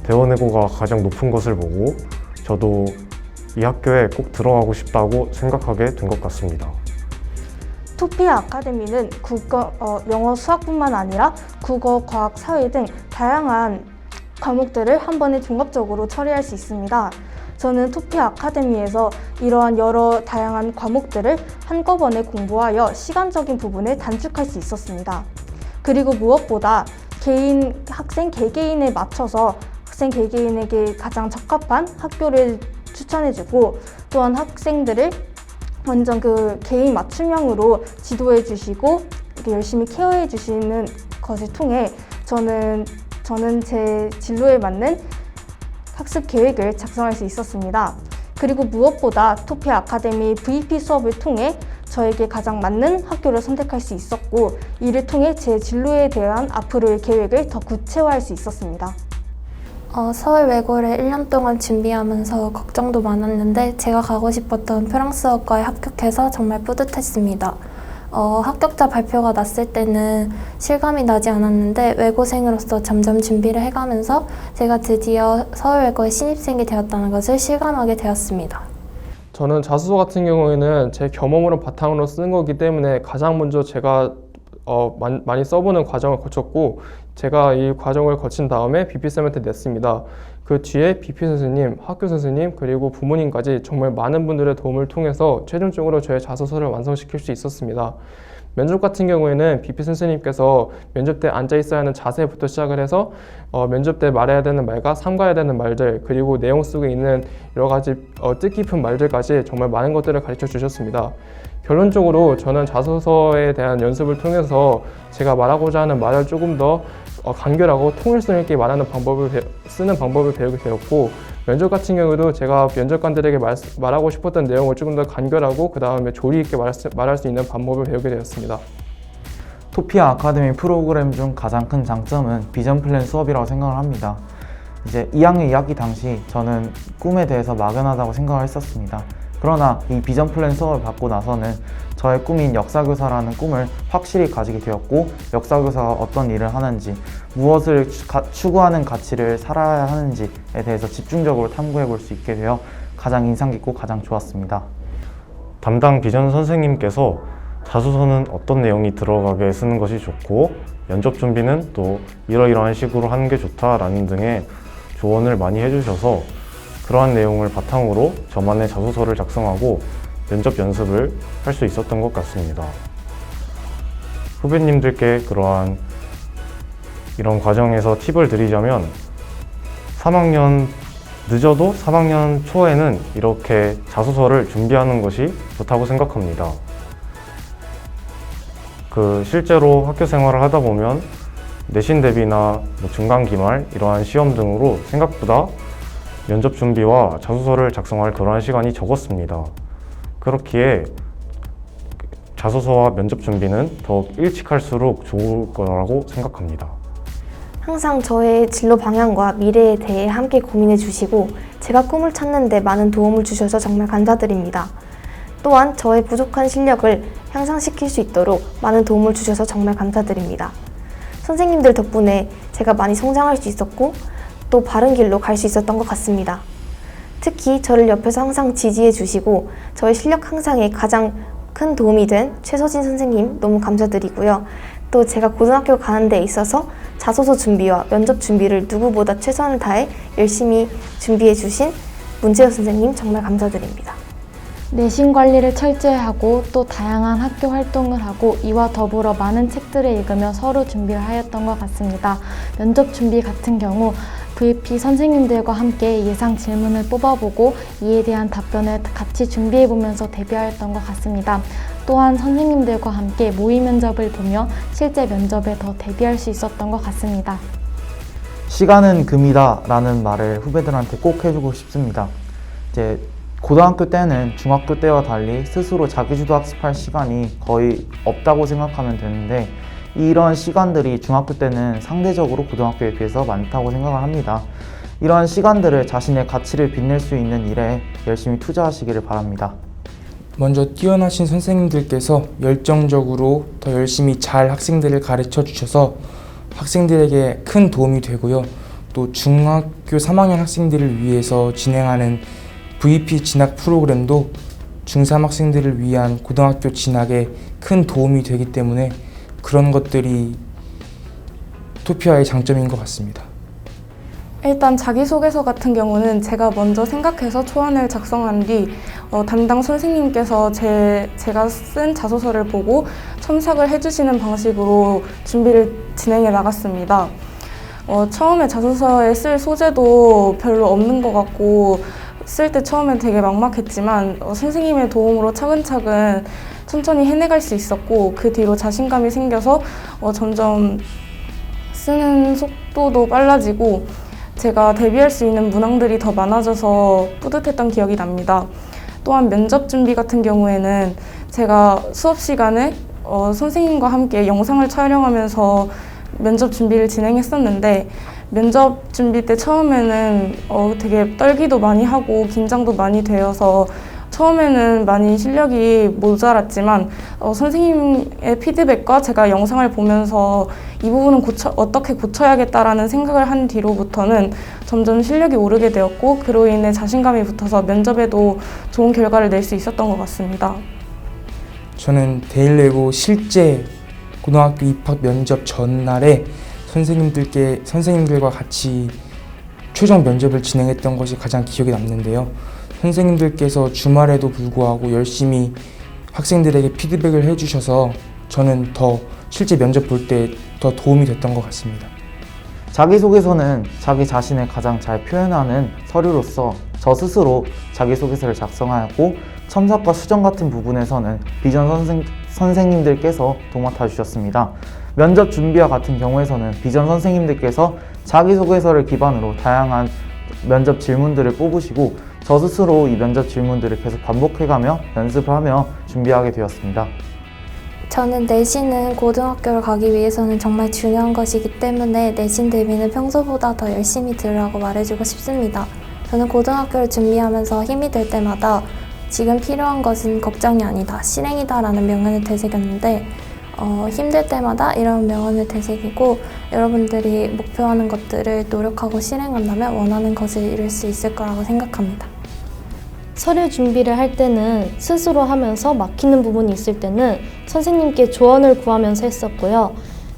대원외고가 가장 높은 것을 보고 저도 이 학교에 꼭 들어가고 싶다고 생각하게 된 것 같습니다. 토피아 아카데미는 영어, 수학뿐만 아니라 국어, 과학, 사회 등 다양한 과목들을 한 번에 종합적으로 처리할 수 있습니다. 저는 토피아 아카데미에서 이러한 여러 다양한 과목들을 한꺼번에 공부하여 시간적인 부분을 단축할 수 있었습니다. 그리고 무엇보다 학생 개개인에 맞춰서 학생 개개인에게 가장 적합한 학교를 추천해주고, 또한 학생들을 완전 개인 맞춤형으로 지도해 주시고 열심히 케어해 주시는 것을 통해 저는 제 진로에 맞는 학습 계획을 작성할 수 있었습니다. 그리고 무엇보다 토피아 아카데미 VP 수업을 통해 저에게 가장 맞는 학교를 선택할 수 있었고, 이를 통해 제 진로에 대한 앞으로의 계획을 더 구체화할 수 있었습니다. 서울 외고를 1년 동안 준비하면서 걱정도 많았는데 제가 가고 싶었던 프랑스어과에 합격해서 정말 뿌듯했습니다. 합격자 발표가 났을 때는 실감이 나지 않았는데 외고생으로서 점점 준비를 해가면서 제가 드디어 서울 외고의 신입생이 되었다는 것을 실감하게 되었습니다. 저는 자소서 같은 경우에는 제 경험으로 바탕으로 쓰는 거기 때문에 가장 먼저 제가 많이 써보는 과정을 거쳤고, 제가 이 과정을 거친 다음에 BP쌤한테 냈습니다. 그 뒤에 BP 선생님, 학교 선생님, 그리고 부모님까지 정말 많은 분들의 도움을 통해서 최종적으로 저의 자소서를 완성시킬 수 있었습니다. 면접 같은 경우에는 BP 선생님께서 면접 때 앉아 있어야 하는 자세부터 시작을 해서 면접 때 말해야 되는 말과 삼가해야 되는 말들, 그리고 내용 속에 있는 여러 가지 뜻깊은 말들까지 정말 많은 것들을 가르쳐 주셨습니다. 결론적으로 저는 자소서에 대한 연습을 통해서 제가 말하고자 하는 말을 조금 더 간결하고 통일성 있게 쓰는 방법을 배우게 되었고, 면접 같은 경우도 제가 면접관들에게 말하고 싶었던 내용을 조금 더 간결하고 그 다음에 조리 있게 말할 수 있는 방법을 배우게 되었습니다. 토피아 아카데미 프로그램 중 가장 큰 장점은 비전 플랜 수업이라고 생각을 합니다. 이제 2학년 2학기 당시 저는 꿈에 대해서 막연하다고 생각을 했었습니다. 그러나 이 비전 플랜 수업을 받고 나서는 저의 꿈인 역사교사라는 꿈을 확실히 가지게 되었고, 역사교사가 어떤 일을 하는지, 무엇을 추구하는 가치를 살아야 하는지에 대해서 집중적으로 탐구해 볼 수 있게 되어 가장 인상 깊고 가장 좋았습니다. 담당 비전 선생님께서 자소서는 어떤 내용이 들어가게 쓰는 것이 좋고, 면접 준비는 또 이러이러한 식으로 하는 게 좋다라는 등의 조언을 많이 해주셔서 그러한 내용을 바탕으로 저만의 자소서를 작성하고 면접 연습을 할 수 있었던 것 같습니다. 후배님들께 그러한 이런 과정에서 팁을 드리자면, 3학년 늦어도 3학년 초에는 이렇게 자소서를 준비하는 것이 좋다고 생각합니다. 실제로 학교 생활을 하다 보면 내신 대비나 중간 기말 이러한 시험 등으로 생각보다 면접 준비와 자소서를 작성할 그러한 시간이 적었습니다. 그렇기에 자소서와 면접 준비는 더욱 일찍 할수록 좋을 거라고 생각합니다. 항상 저의 진로 방향과 미래에 대해 함께 고민해 주시고 제가 꿈을 찾는데 많은 도움을 주셔서 정말 감사드립니다. 또한 저의 부족한 실력을 향상시킬 수 있도록 많은 도움을 주셔서 정말 감사드립니다. 선생님들 덕분에 제가 많이 성장할 수 있었고 또 바른 길로 갈 수 있었던 것 같습니다. 특히 저를 옆에서 항상 지지해 주시고 저의 실력 향상에 가장 큰 도움이 된 최서진 선생님 너무 감사드리고요. 또 제가 고등학교 가는 데 있어서 자소서 준비와 면접 준비를 누구보다 최선을 다해 열심히 준비해 주신 문재호 선생님 정말 감사드립니다. 내신 관리를 철저히 하고 또 다양한 학교 활동을 하고 이와 더불어 많은 책들을 읽으며 서류 준비를 하였던 것 같습니다. 면접 준비 같은 경우 VP 선생님들과 함께 예상 질문을 뽑아보고 이에 대한 답변을 같이 준비해보면서 대비하였던 것 같습니다. 또한 선생님들과 함께 모의 면접을 보며 실제 면접에 더 대비할 수 있었던 것 같습니다. 시간은 금이다 라는 말을 후배들한테 꼭 해주고 싶습니다. 이제 고등학교 때는 중학교 때와 달리 스스로 자기주도 학습할 시간이 거의 없다고 생각하면 되는데 이런 시간들이 중학교 때는 상대적으로 고등학교에 비해서 많다고 생각을 합니다. 이런 시간들을 자신의 가치를 빛낼 수 있는 일에 열심히 투자하시기를 바랍니다. 먼저 뛰어나신 선생님들께서 열정적으로 더 열심히 잘 학생들을 가르쳐 주셔서 학생들에게 큰 도움이 되고요. 또 중학교 3학년 학생들을 위해서 진행하는 VP 진학 프로그램도 중3 학생들을 위한 고등학교 진학에 큰 도움이 되기 때문에 그런 것들이 토피아의 장점인 것 같습니다. 일단 자기소개서 같은 경우는 제가 먼저 생각해서 초안을 작성한 뒤 담당 선생님께서 제가 쓴 자소서를 보고 첨삭을 해주시는 방식으로 준비를 진행해 나갔습니다. 처음에 자소서에 쓸 소재도 별로 없는 것 같고 쓸 때 처음엔 되게 막막했지만 선생님의 도움으로 차근차근 천천히 해내갈 수 있었고 그 뒤로 자신감이 생겨서 점점 쓰는 속도도 빨라지고 제가 대비할 수 있는 문항들이 더 많아져서 뿌듯했던 기억이 납니다. 또한 면접 준비 같은 경우에는 제가 수업 시간에 선생님과 함께 영상을 촬영하면서 면접 준비를 진행했었는데 면접 준비 때 처음에는 되게 떨기도 많이 하고 긴장도 많이 되어서 처음에는 많이 실력이 모자랐지만 선생님의 피드백과 제가 영상을 보면서 이 부분은 어떻게 고쳐야겠다라는 생각을 한 뒤로부터는 점점 실력이 오르게 되었고 그로 인해 자신감이 붙어서 면접에도 좋은 결과를 낼 수 있었던 것 같습니다. 저는 데일레고 실제 고등학교 입학 면접 전날에 선생님들과 같이 최종 면접을 진행했던 것이 가장 기억에 남는데요. 선생님들께서 주말에도 불구하고 열심히 학생들에게 피드백을 해주셔서 저는 더 실제 면접 볼 때 더 도움이 됐던 것 같습니다. 자기소개서는 자기 자신을 가장 잘 표현하는 서류로서 저 스스로 자기소개서를 작성하였고 첨삭과 수정 같은 부분에서는 비전 선생님들께서 도맡아 주셨습니다. 면접 준비와 같은 경우에서는 비전 선생님들께서 자기소개서를 기반으로 다양한 면접 질문들을 뽑으시고 저 스스로 이 면접 질문들을 계속 반복해가며 연습을 하며 준비하게 되었습니다. 저는 내신은 고등학교를 가기 위해서는 정말 중요한 것이기 때문에 내신 대비는 평소보다 더 열심히 들으라고 말해주고 싶습니다. 저는 고등학교를 준비하면서 힘이 될 때마다 지금 필요한 것은 걱정이 아니다, 실행이다 라는 명언을 되새겼는데 힘들 때마다 이런 명언을 되새기고 여러분들이 목표하는 것들을 노력하고 실행한다면 원하는 것을 이룰 수 있을 거라고 생각합니다. 서류 준비를 할 때는 스스로 하면서 막히는 부분이 있을 때는 선생님께 조언을 구하면서 했었고요.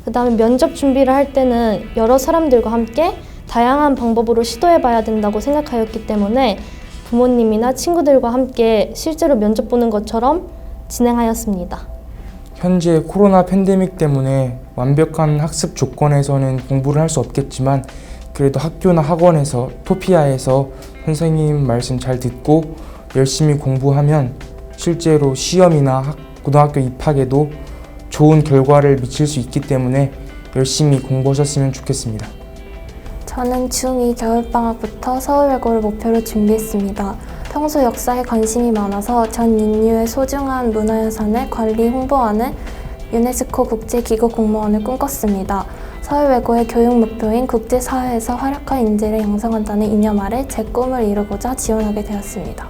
그 다음에 면접 준비를 할 때는 여러 사람들과 함께 다양한 방법으로 시도해봐야 된다고 생각하였기 때문에 부모님이나 친구들과 함께 실제로 면접 보는 것처럼 진행하였습니다. 현재 코로나 팬데믹 때문에 완벽한 학습 조건에서는 공부를 할 수 없겠지만 그래도 학교나 학원에서 토피아에서 선생님 말씀 잘 듣고 열심히 공부하면 실제로 시험이나 고등학교 입학에도 좋은 결과를 미칠 수 있기 때문에 열심히 공부하셨으면 좋겠습니다. 저는 중2 겨울방학부터 서울외고를 목표로 준비했습니다. 평소 역사에 관심이 많아서 전 인류의 소중한 문화유산을 관리 홍보하는 유네스코 국제기구 공무원을 꿈꿨습니다. 서울외고의 교육 목표인 국제사회에서 활약한 인재를 양성한다는 이념 아래 제 꿈을 이루고자 지원하게 되었습니다.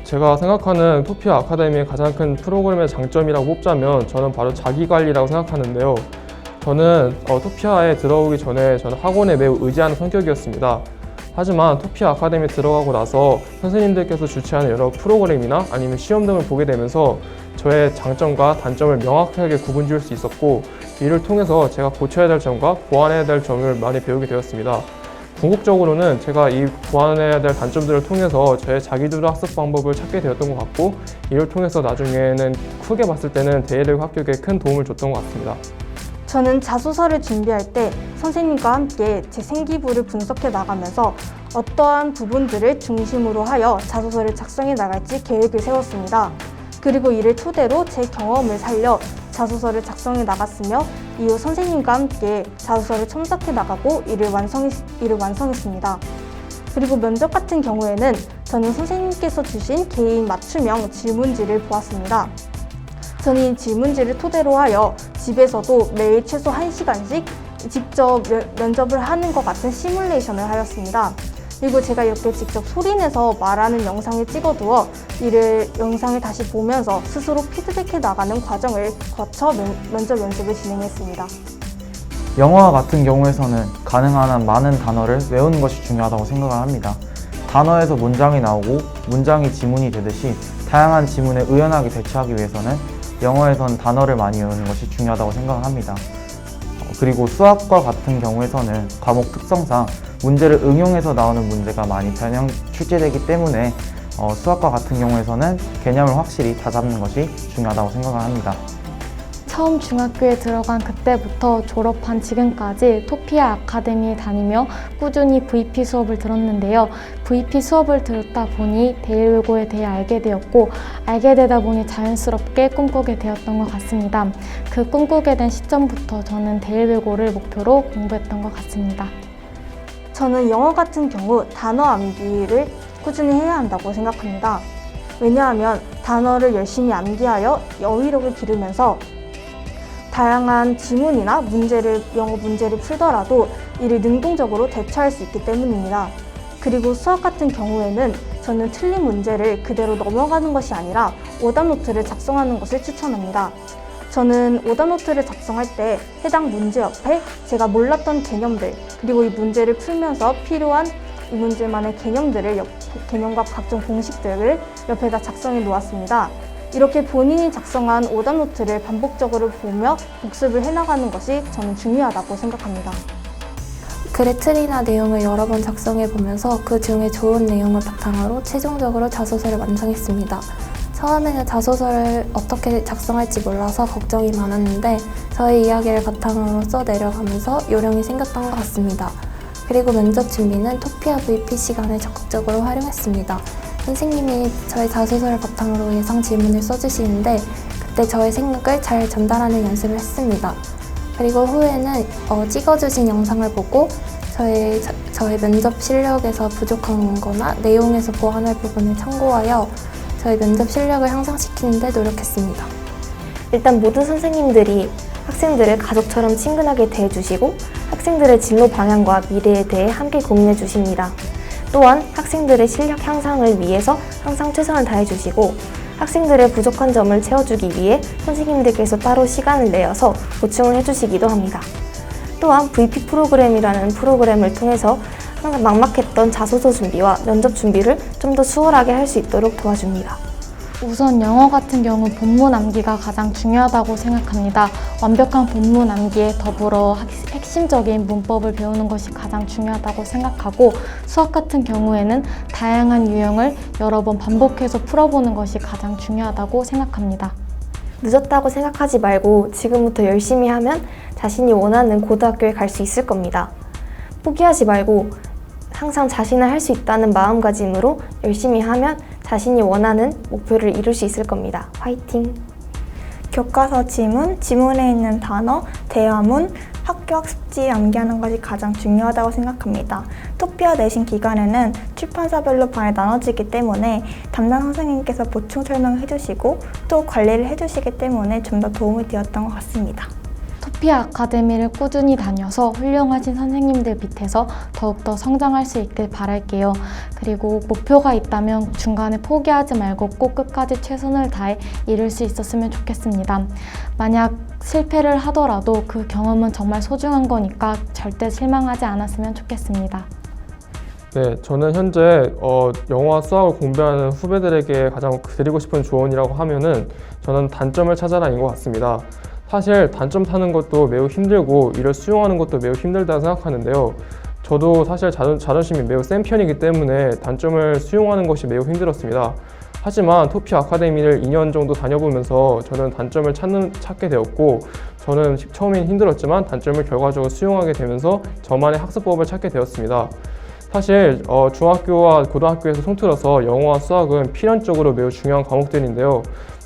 제가 생각하는 토피아 아카데미의 가장 큰 프로그램의 장점이라고 뽑자면 저는 바로 자기관리라고 생각하는데요. 저는 토피아에 들어오기 전에 저는 학원에 매우 의지하는 성격이었습니다. 하지만 토피아 아카데미에 들어가고 나서 선생님들께서 주최하는 여러 프로그램이나 아니면 시험 등을 보게 되면서 저의 장점과 단점을 명확하게 구분 지을 수 있었고, 이를 통해서 제가 고쳐야 될 점과 보완해야 될 점을 많이 배우게 되었습니다. 궁극적으로는 제가 이 보완해야 될 단점들을 통해서 저의 자기주도 학습 방법을 찾게 되었던 것 같고, 이를 통해서 나중에는 크게 봤을 때는 대외외고 합격에 큰 도움을 줬던 것 같습니다. 저는 자소서를 준비할 때 선생님과 함께 제 생기부를 분석해 나가면서 어떠한 부분들을 중심으로 하여 자소서를 작성해 나갈지 계획을 세웠습니다. 그리고 이를 토대로 제 경험을 살려 자소서를 작성해 나갔으며, 이후 선생님과 함께 자소서를 첨삭해 나가고 이를 완성했습니다. 그리고 면접 같은 경우에는 저는 선생님께서 주신 개인 맞춤형 질문지를 보았습니다. 저는 이 질문지를 토대로 하여 집에서도 매일 최소 1시간씩 직접 면접을 하는 것 같은 시뮬레이션을 하였습니다. 그리고 제가 이렇게 직접 소리내서 말하는 영상을 찍어두어 이를 영상을 다시 보면서 스스로 피드백해 나가는 과정을 거쳐 면접 연습을 진행했습니다. 영어와 같은 경우에서는 가능한 한 많은 단어를 외우는 것이 중요하다고 생각을 합니다. 단어에서 문장이 나오고 문장이 지문이 되듯이 다양한 지문에 의연하게 대처하기 위해서는 영어에선 단어를 많이 외우는 것이 중요하다고 생각을 합니다. 그리고 수학과 같은 경우에서는 과목 특성상 문제를 응용해서 나오는 문제가 많이 변형 출제되기 때문에 수학과 같은 경우에서는 개념을 확실히 다잡는 것이 중요하다고 생각을 합니다. 처음 중학교에 들어간 그때부터 졸업한 지금까지 토피아 아카데미에 다니며 꾸준히 VP 수업을 들었는데요. VP 수업을 들었다 보니 대외외고에 대해 알게 되었고, 알게 되다 보니 자연스럽게 꿈꾸게 되었던 것 같습니다. 그 꿈꾸게 된 시점부터 저는 대외외고를 목표로 공부했던 것 같습니다. 저는 영어 같은 경우 단어 암기를 꾸준히 해야 한다고 생각합니다. 왜냐하면 단어를 열심히 암기하여 어휘력을 기르면서 다양한 지문이나 영어 문제를 풀더라도 이를 능동적으로 대처할 수 있기 때문입니다. 그리고 수학 같은 경우에는 저는 틀린 문제를 그대로 넘어가는 것이 아니라 오답노트를 작성하는 것을 추천합니다. 저는 오답노트를 작성할 때 해당 문제 옆에 제가 몰랐던 개념들, 그리고 이 문제를 풀면서 필요한 이 문제만의 개념과 각종 공식들을 옆에다 작성해 놓았습니다. 이렇게 본인이 작성한 오답노트를 반복적으로 보며 복습을 해나가는 것이 저는 중요하다고 생각합니다. 글의 틀이나 내용을 여러 번 작성해 보면서 그 중에 좋은 내용을 바탕으로 최종적으로 자소서를 완성했습니다. 처음에는 자소서를 어떻게 작성할지 몰라서 걱정이 많았는데 저의 이야기를 바탕으로 써내려가면서 요령이 생겼던 것 같습니다. 그리고 면접 준비는 토피아 VP 시간을 적극적으로 활용했습니다. 선생님이 저의 자소서를 바탕으로 예상 질문을 써주시는데 그때 저의 생각을 잘 전달하는 연습을 했습니다. 그리고 후에는 찍어주신 영상을 보고 저의 면접 실력에서 부족한 거나 내용에서 보완할 부분을 참고하여 저희 면접 실력을 향상시키는 데 노력했습니다. 일단 모든 선생님들이 학생들을 가족처럼 친근하게 대해주시고 학생들의 진로 방향과 미래에 대해 함께 고민해 주십니다. 또한 학생들의 실력 향상을 위해서 항상 최선을 다해주시고 학생들의 부족한 점을 채워주기 위해 선생님들께서 따로 시간을 내어서 보충을 해주시기도 합니다. 또한 VP 프로그램이라는 프로그램을 통해서 항상 막막했던 자소서 준비와 면접 준비를 좀 더 수월하게 할 수 있도록 도와줍니다. 우선 영어 같은 경우 본문 암기가 가장 중요하다고 생각합니다. 완벽한 본문 암기에 더불어 핵심적인 문법을 배우는 것이 가장 중요하다고 생각하고, 수학 같은 경우에는 다양한 유형을 여러 번 반복해서 풀어보는 것이 가장 중요하다고 생각합니다. 늦었다고 생각하지 말고 지금부터 열심히 하면 자신이 원하는 고등학교에 갈 수 있을 겁니다. 포기하지 말고 항상 자신을 할 수 있다는 마음가짐으로 열심히 하면 자신이 원하는 목표를 이룰 수 있을 겁니다. 화이팅! 교과서 지문, 지문에 있는 단어, 대화문, 학교 학습지 암기하는 것이 가장 중요하다고 생각합니다. 토피아 내신 기간에는 출판사별로 반에 나눠지기 때문에 담당 선생님께서 보충 설명을 해주시고 또 관리를 해주시기 때문에 좀 더 도움이 되었던 것 같습니다. 토피아 아카데미를 꾸준히 다녀서 훌륭하신 선생님들 밑에서 더욱더 성장할 수 있길 바랄게요. 그리고 목표가 있다면 중간에 포기하지 말고 꼭 끝까지 최선을 다해 이룰 수 있었으면 좋겠습니다. 만약 실패를 하더라도 그 경험은 정말 소중한 거니까 절대 실망하지 않았으면 좋겠습니다. 네, 저는 현재 영어와 수학을 공부하는 후배들에게 가장 드리고 싶은 조언이라고 하면은 저는 단점을 찾아라인 것 같습니다. 사실 단점 타는 것도 매우 힘들고 이를 수용하는 것도 매우 힘들다고 생각하는데요. 저도 사실 자존심이 매우 센 편이기 때문에 단점을 수용하는 것이 매우 힘들었습니다. 하지만 토피아 아카데미를 2년 정도 다녀보면서 저는 단점을 찾게 되었고 저는 처음엔 힘들었지만 단점을 결과적으로 수용하게 되면서 저만의 학습법을 찾게 되었습니다. 사실 중학교와 고등학교에서 통틀어서 영어와 수학은 필연적으로 매우 중요한 과목들인데요.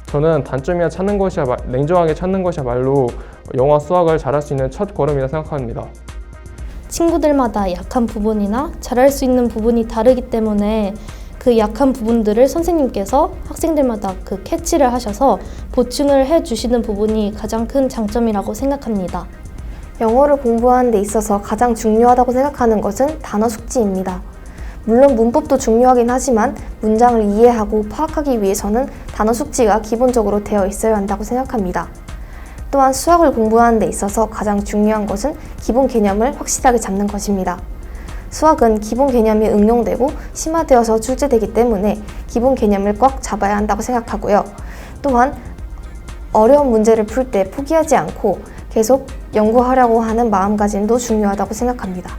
저는 단점이야 찾는 것이야 냉정하게 찾는 것이야말로 영어와 수학을 잘할 수 있는 첫 걸음이라 생각합니다. 친구들마다 약한 부분이나 잘할 수 있는 부분이 다르기 때문에 그 약한 부분들을 선생님께서 학생들마다 그 캐치를 하셔서 보충을 해주시는 부분이 가장 큰 장점이라고 생각합니다. 영어를 공부하는 데 있어서 가장 중요하다고 생각하는 것은 단어 숙지입니다. 물론 문법도 중요하긴 하지만 문장을 이해하고 파악하기 위해서는 단어 숙지가 기본적으로 되어 있어야 한다고 생각합니다. 또한 수학을 공부하는 데 있어서 가장 중요한 것은 기본 개념을 확실하게 잡는 것입니다. 수학은 기본 개념이 응용되고 심화되어서 출제되기 때문에 기본 개념을 꽉 잡아야 한다고 생각하고요. 또한 어려운 문제를 풀 때 포기하지 않고 계속 연구하려고 하는 마음가짐도 중요하다고 생각합니다.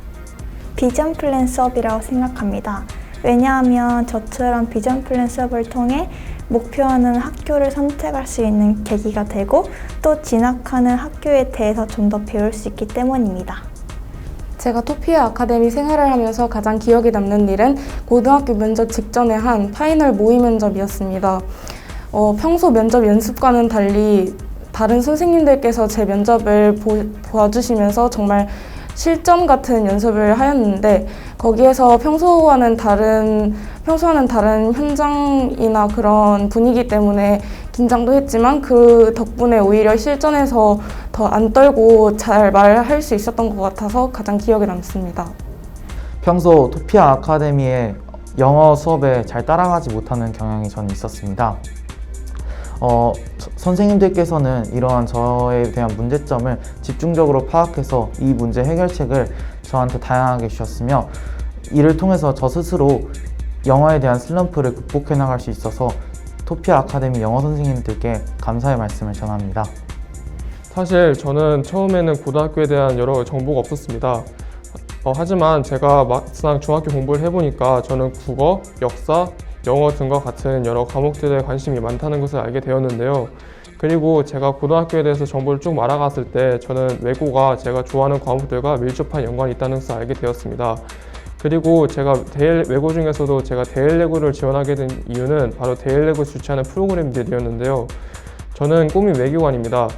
비전 플랜 수업이라고 생각합니다. 왜냐하면 저처럼 비전 플랜 수업을 통해 목표하는 학교를 선택할 수 있는 계기가 되고 또 진학하는 학교에 대해서 좀 더 배울 수 있기 때문입니다. 제가 토피아 아카데미 생활을 하면서 가장 기억에 남는 일은 고등학교 면접 직전에 한 파이널 모의 면접이었습니다. 평소 면접 연습과는 달리 다른 선생님들께서 제 면접을 보아주시면서 정말 실전 같은 연습을 하였는데 거기에서 평소와는 다른 현장이나 그런 분위기 때문에 긴장도 했지만 그 덕분에 오히려 실전에서 더 안 떨고 잘 말할 수 있었던 것 같아서 가장 기억에 남습니다. 평소 토피아 아카데미의 영어 수업에 잘 따라가지 못하는 경향이 저는 있었습니다. 선생님들께서는 이러한 저에 대한 문제점을 집중적으로 파악해서 이 문제 해결책을 저한테 다양하게 주셨으며 이를 통해서 저 스스로 영어에 대한 슬럼프를 극복해 나갈 수 있어서 토피아 아카데미 영어 선생님들께 감사의 말씀을 전합니다. 사실 저는 처음에는 고등학교에 대한 여러 정보가 없었습니다. 하지만 제가 막상 중학교 공부를 해보니까 저는 국어, 역사, 영어 등과 같은 여러 과목들에 관심이 많다는 것을 알게 되었는데요. 그리고 제가 고등학교에 대해서 정보를 쭉 알아갔을 때 저는 외고가 제가 좋아하는 과목들과 밀접한 연관이 있다는 것을 알게 되었습니다. 그리고 제가 외고 중에서도 제가 데일레고를 지원하게 된 이유는 바로 데일레고 주최하는 프로그램들이었는데요. 저는 꿈이 외교관입니다.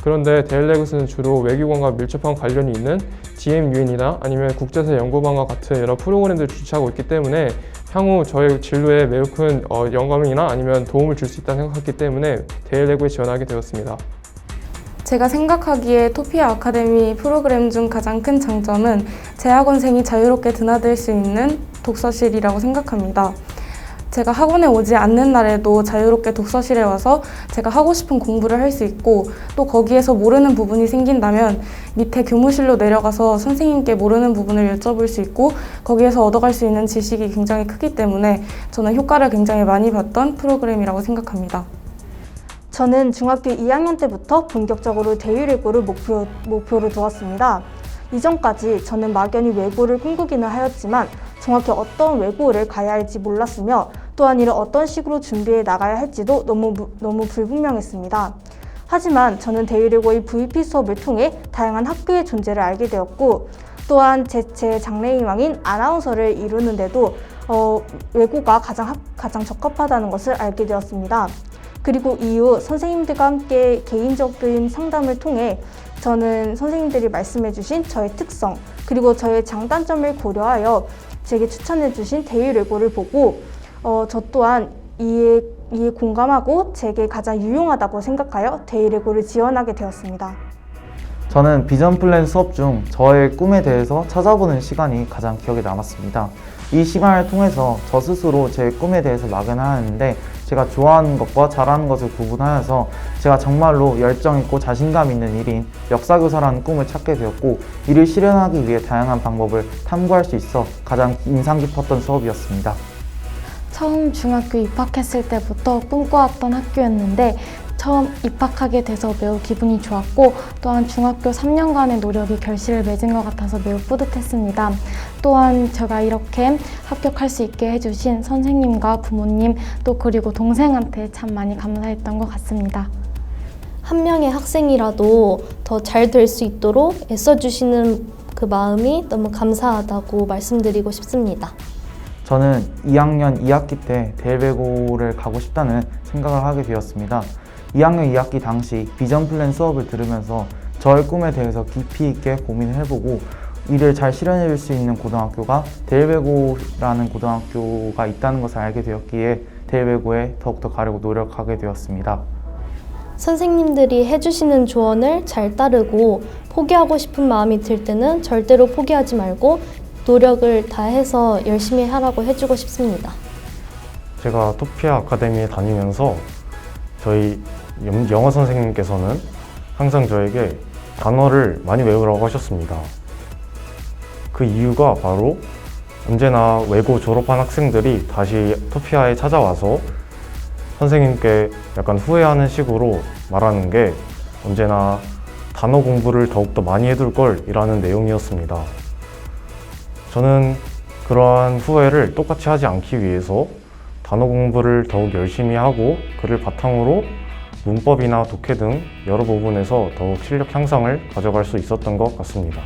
그런데 데일레고는 주로 외교관과 밀접한 관련이 있는 DMUN이나 아니면 국제사 연구반과 같은 여러 프로그램들을 주최하고 있기 때문에 향후 저의 진로에 매우 큰 영감이나 아니면 도움을 줄 수 있다고 생각했기 때문에 데일레고에 지원하게 되었습니다. 제가 생각하기에 토피아 아카데미 프로그램 중 가장 큰 장점은 재학원생이 자유롭게 드나들 수 있는 독서실이라고 생각합니다. 제가 학원에 오지 않는 날에도 자유롭게 독서실에 와서 제가 하고 싶은 공부를 할 수 있고 또 거기에서 모르는 부분이 생긴다면 밑에 교무실로 내려가서 선생님께 모르는 부분을 여쭤볼 수 있고 거기에서 얻어갈 수 있는 지식이 굉장히 크기 때문에 저는 효과를 굉장히 많이 봤던 프로그램이라고 생각합니다. 저는 중학교 2학년 때부터 본격적으로 대유외고를 목표로 두었습니다. 이전까지 저는 막연히 외고를 꿈꾸기는 하였지만 정확히 어떤 외고를 가야 할지 몰랐으며 또한 이를 어떤 식으로 준비해 나가야 할지도 너무 불분명했습니다. 하지만 저는 대유외고의 VP 수업을 통해 다양한 학교의 존재를 알게 되었고 또한 제 장래희망인 아나운서를 이루는데도 외고가 가장 적합하다는 것을 알게 되었습니다. 그리고 이후 선생님들과 함께 개인적인 상담을 통해 저는 선생님들이 말씀해주신 저의 특성 그리고 저의 장단점을 고려하여 제게 추천해주신 대일외고를 보고 저 또한 이에 공감하고 제게 가장 유용하다고 생각하여 대일외고를 지원하게 되었습니다. 저는 비전 플랜 수업 중 저의 꿈에 대해서 찾아보는 시간이 가장 기억에 남았습니다. 이 시간을 통해서 저 스스로 제 꿈에 대해서 막연하였는데 제가 좋아하는 것과 잘하는 것을 구분하여서 제가 정말로 열정 있고 자신감 있는 일인 역사교사라는 꿈을 찾게 되었고 이를 실현하기 위해 다양한 방법을 탐구할 수 있어 가장 인상 깊었던 수업이었습니다. 처음 중학교 입학했을 때부터 꿈꿔왔던 학교였는데 처음 입학하게 돼서 매우 기분이 좋았고 또한 중학교 3년간의 노력이 결실을 맺은 것 같아서 매우 뿌듯했습니다. 또한 제가 이렇게 합격할 수 있게 해주신 선생님과 부모님 또 그리고 동생한테 참 많이 감사했던 것 같습니다. 한 명의 학생이라도 더 잘 될 수 있도록 애써주시는 그 마음이 너무 감사하다고 말씀드리고 싶습니다. 저는 2학년 2학기 때 대일외고를 가고 싶다는 생각을 하게 되었습니다. 2학년 2학기 당시 비전 플랜 수업을 들으면서 저의 꿈에 대해서 깊이 있게 고민을 해보고 이를 잘 실현해 줄 수 있는 고등학교가 대일외고라는 고등학교가 있다는 것을 알게 되었기에 대일외고에 더욱더 가려고 노력하게 되었습니다. 선생님들이 해주시는 조언을 잘 따르고 포기하고 싶은 마음이 들 때는 절대로 포기하지 말고 노력을 다해서 열심히 하라고 해주고 싶습니다. 제가 토피아 아카데미에 다니면서 저희 영어 선생님께서는 항상 저에게 단어를 많이 외우라고 하셨습니다. 그 이유가 바로 언제나 외고 졸업한 학생들이 다시 토피아에 찾아와서 선생님께 약간 후회하는 식으로 말하는 게 언제나 단어 공부를 더욱더 많이 해둘 걸 이라는 내용이었습니다. 저는 그러한 후회를 똑같이 하지 않기 위해서 단어 공부를 더욱 열심히 하고 그를 바탕으로 문법이나 독해 등 여러 부분에서 더욱 실력 향상을 가져갈 수 있었던 것 같습니다.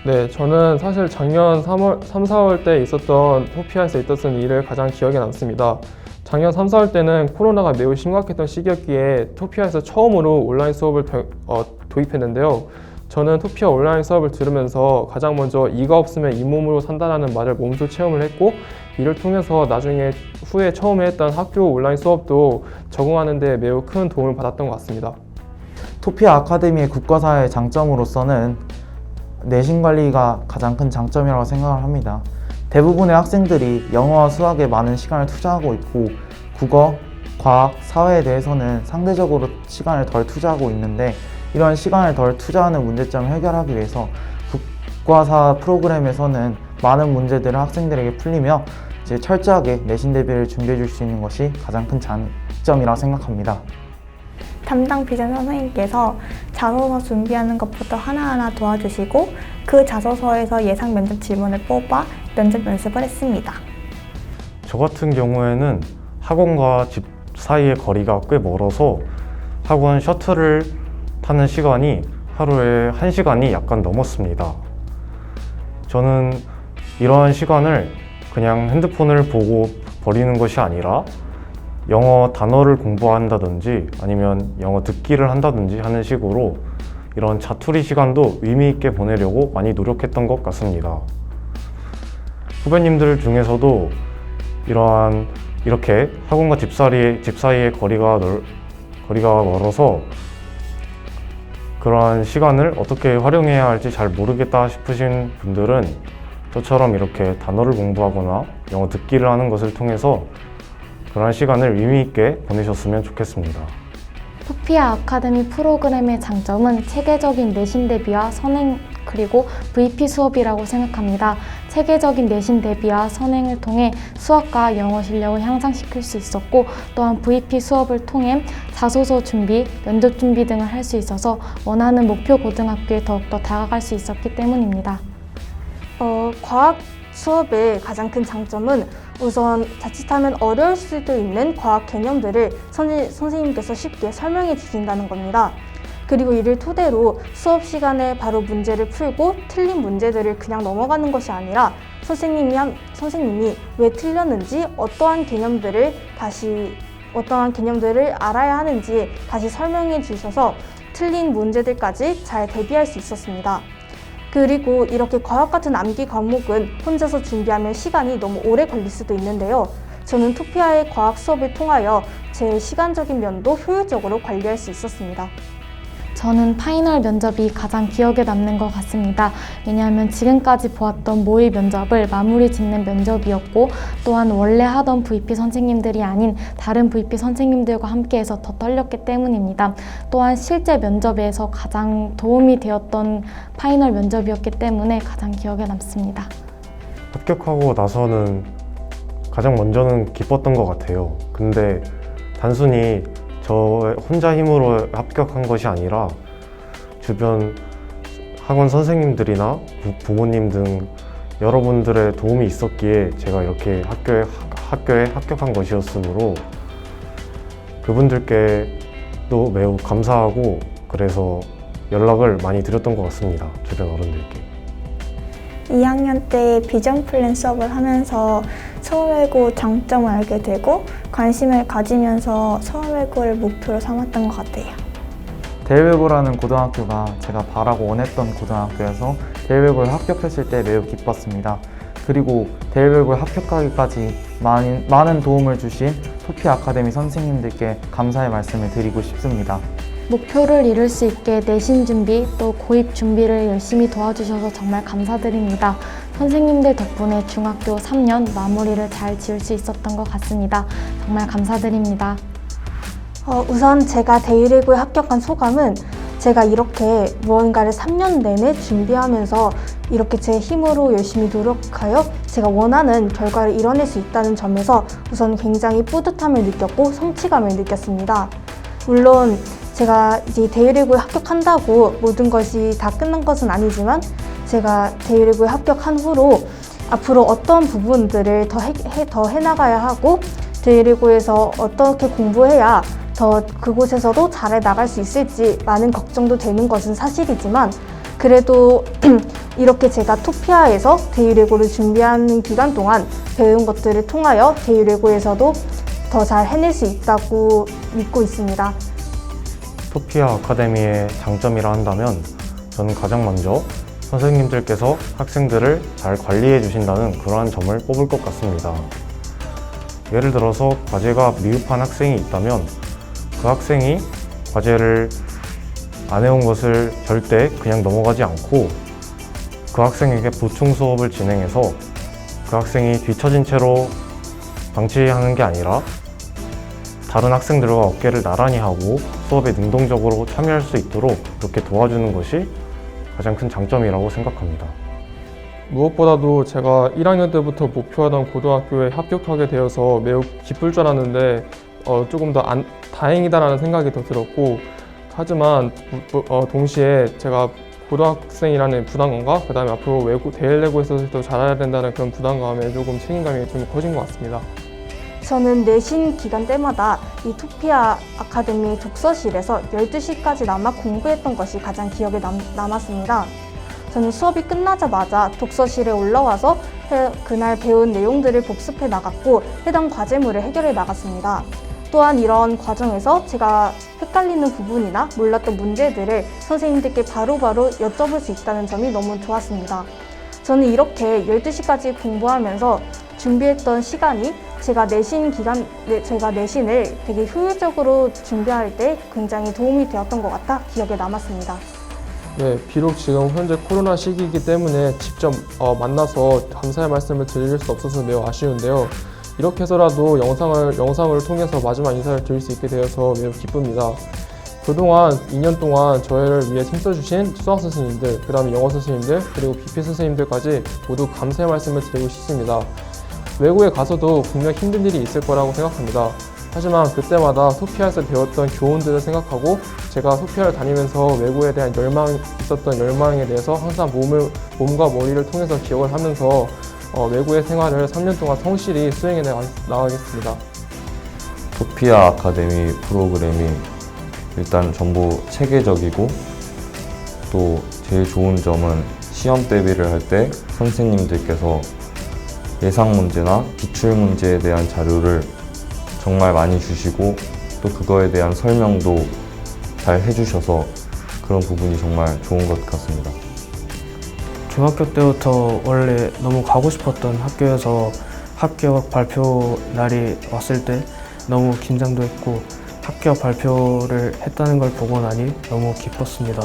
네, 저는 사실 작년 3, 4월 때 있었던 토피아에서 있었던 일을 가장 기억에 남습니다. 작년 3, 4월 때는 코로나가 매우 심각했던 시기였기에 토피아에서 처음으로 온라인 수업을 도입했는데요. 저는 토피아 온라인 수업을 들으면서 가장 먼저 이가 없으면 잇몸으로 산다는 말을 몸소 체험을 했고 이를 통해서 나중에 후에 처음에 했던 학교 온라인 수업도 적응하는 데 매우 큰 도움을 받았던 것 같습니다. 토피아 아카데미의 국가사의 장점으로서는 내신 관리가 가장 큰 장점이라고 생각을 합니다. 대부분의 학생들이 영어와 수학에 많은 시간을 투자하고 있고 국어, 과학, 사회에 대해서는 상대적으로 시간을 덜 투자하고 있는데 이런 시간을 덜 투자하는 문제점을 해결하기 위해서 국가사 프로그램에서는 많은 문제들을 학생들에게 풀리며 이제 철저하게 내신 대비를 준비해 줄 수 있는 것이 가장 큰 장점이라고 생각합니다. 담당 비전 선생님께서 자소서 준비하는 것부터 하나하나 도와주시고 그 자소서에서 예상 면접 질문을 뽑아 면접 연습을 했습니다. 저 같은 경우에는 학원과 집 사이의 거리가 꽤 멀어서 학원 셔틀을 타는 시간이 하루에 1시간이 약간 넘었습니다. 저는 이러한 시간을 그냥 핸드폰을 보고 버리는 것이 아니라 영어 단어를 공부한다든지 아니면 영어 듣기를 한다든지 하는 식으로 이런 자투리 시간도 의미 있게 보내려고 많이 노력했던 것 같습니다. 후배님들 중에서도 이렇게 학원과 집 사이의 거리가 멀어서 그러한 시간을 어떻게 활용해야 할지 잘 모르겠다 싶으신 분들은 저처럼 이렇게 단어를 공부하거나 영어 듣기를 하는 것을 통해서 그러한 시간을 의미 있게 보내셨으면 좋겠습니다. 토피아 아카데미 프로그램의 장점은 체계적인 내신 대비와 선행 그리고 VP 수업이라고 생각합니다. 체계적인 내신 대비와 선행을 통해 수학과 영어 실력을 향상시킬 수 있었고 또한 VP 수업을 통해 자소서 준비, 면접 준비 등을 할 수 있어서 원하는 목표 고등학교에 더욱더 다가갈 수 있었기 때문입니다. 과학 수업의 가장 큰 장점은 우선 자칫하면 어려울 수도 있는 과학 개념들을 선생님께서 쉽게 설명해 주신다는 겁니다. 그리고 이를 토대로 수업 시간에 바로 문제를 풀고 틀린 문제들을 그냥 넘어가는 것이 아니라 선생님이 왜 틀렸는지 어떠한 개념들을 다시 어떠한 개념들을 알아야 하는지 다시 설명해 주셔서 틀린 문제들까지 잘 대비할 수 있었습니다. 그리고 이렇게 과학 같은 암기 과목은 혼자서 준비하면 시간이 너무 오래 걸릴 수도 있는데요. 저는 토피아의 과학 수업을 통하여 제 시간적인 면도 효율적으로 관리할 수 있었습니다. 저는 파이널 면접이 가장 기억에 남는 것 같습니다. 왜냐하면 지금까지 보았던 모의 면접을 마무리 짓는 면접이었고 또한 원래 하던 VP 선생님들이 아닌 다른 VP 선생님들과 함께해서 더 떨렸기 때문입니다. 또한 실제 면접에서 가장 도움이 되었던 파이널 면접이었기 때문에 가장 기억에 남습니다. 합격하고 나서는 가장 먼저는 기뻤던 것 같아요. 근데 단순히 저 혼자 힘으로 합격한 것이 아니라 주변 학원 선생님들이나 부모님 등 여러분들의 도움이 있었기에 제가 이렇게 학교에 합격한 것이었으므로 그분들께도 매우 감사하고 그래서 연락을 많이 드렸던 것 같습니다. 주변 어른들께. 2학년 때 비전 플랜 수업을 하면서 서울외고 장점을 알게 되고 관심을 가지면서 서울외고를 목표로 삼았던 것 같아요. 대일외고라는 고등학교가 제가 바라고 원했던 고등학교여서 대일외고에 합격했을 때 매우 기뻤습니다. 그리고 대일외고에 합격하기까지 많은 도움을 주신 토피아 아카데미 선생님들께 감사의 말씀을 드리고 싶습니다. 목표를 이룰 수 있게 내신 준비 또 고입 준비를 열심히 도와주셔서 정말 감사드립니다. 선생님들 덕분에 중학교 3년 마무리를 잘 지을 수 있었던 것 같습니다. 정말 감사드립니다. 우선 제가 대일외고에 합격한 소감은 제가 이렇게 무언가를 3년 내내 준비하면서 이렇게 제 힘으로 열심히 노력하여 제가 원하는 결과를 이뤄낼 수 있다는 점에서 우선 굉장히 뿌듯함을 느꼈고 성취감을 느꼈습니다. 물론 제가 이제 대일외고에 합격한다고 모든 것이 다 끝난 것은 아니지만 제가 대일외고에 합격한 후로 앞으로 어떤 부분들을 더 해나가야 하고 대일외고에서 어떻게 공부해야 더 그곳에서도 잘 나갈 수 있을지 많은 걱정도 되는 것은 사실이지만 그래도 이렇게 제가 토피아에서 대일외고를 준비하는 기간 동안 배운 것들을 통하여 대일외고에서도 더 잘 해낼 수 있다고 믿고 있습니다. 토피아 아카데미의 장점이라 한다면 저는 가장 먼저 선생님들께서 학생들을 잘 관리해 주신다는 그러한 점을 뽑을 것 같습니다. 예를 들어서 과제가 미흡한 학생이 있다면 그 학생이 과제를 안 해온 것을 절대 그냥 넘어가지 않고 그 학생에게 보충 수업을 진행해서 그 학생이 뒤처진 채로 방치하는 게 아니라 다른 학생들과 어깨를 나란히 하고 수업에 능동적으로 참여할 수 있도록 이렇게 도와주는 것이 가장 큰 장점이라고 생각합니다. 무엇보다도 제가 1학년 때부터 목표하던 고등학교에 합격하게 되어서 매우 기쁠 줄 알았는데 조금 더 다행이다라는 생각이 더 들었고 하지만 동시에 제가 고등학생이라는 부담감과 그 다음에 앞으로 대일외고에서도 잘해야 된다는 그런 부담감에 조금 책임감이 좀 커진 것 같습니다. 저는 내신 기간 때마다 이 토피아 아카데미 독서실에서 12시까지 남아 공부했던 것이 가장 기억에 남았습니다. 저는 수업이 끝나자마자 독서실에 올라와서 그날 배운 내용들을 복습해 나갔고 해당 과제물을 해결해 나갔습니다. 또한 이런 과정에서 제가 헷갈리는 부분이나 몰랐던 문제들을 선생님들께 바로바로 여쭤볼 수 있다는 점이 너무 좋았습니다. 저는 이렇게 12시까지 공부하면서 준비했던 시간이 제가 내신을 되게 효율적으로 준비할 때 굉장히 도움이 되었던 것 같아 기억에 남았습니다. 네, 비록 지금 현재 코로나 시기이기 때문에 직접 만나서 감사의 말씀을 드릴 수 없어서 매우 아쉬운데요. 이렇게 해서라도 영상을 통해서 마지막 인사를 드릴 수 있게 되어서 매우 기쁩니다. 그동안 2년 동안 저희를 위해 힘써주신 수학 선생님들, 그 다음에 영어 선생님들, 그리고 BP 선생님들까지 모두 감사의 말씀을 드리고 싶습니다. 외국에 가서도 분명 힘든 일이 있을 거라고 생각합니다. 하지만 그때마다 토피아에서 배웠던 교훈들을 생각하고 제가 토피아를 다니면서 외국에 대한 있었던 열망에 대해서 항상 몸과 머리를 통해서 기억을 하면서 외국의 생활을 3년 동안 성실히 수행해 나가겠습니다. 토피아 아카데미 프로그램이 일단 전부 체계적이고 또 제일 좋은 점은 시험 대비를 할 때 선생님들께서 예상 문제나 기출 문제에 대한 자료를 정말 많이 주시고 또 그거에 대한 설명도 잘 해주셔서 그런 부분이 정말 좋은 것 같습니다. 중학교 때부터 원래 너무 가고 싶었던 학교여서 합격 발표 날이 왔을 때 너무 긴장도 했고 합격 발표를 했다는 걸 보고 나니 너무 기뻤습니다.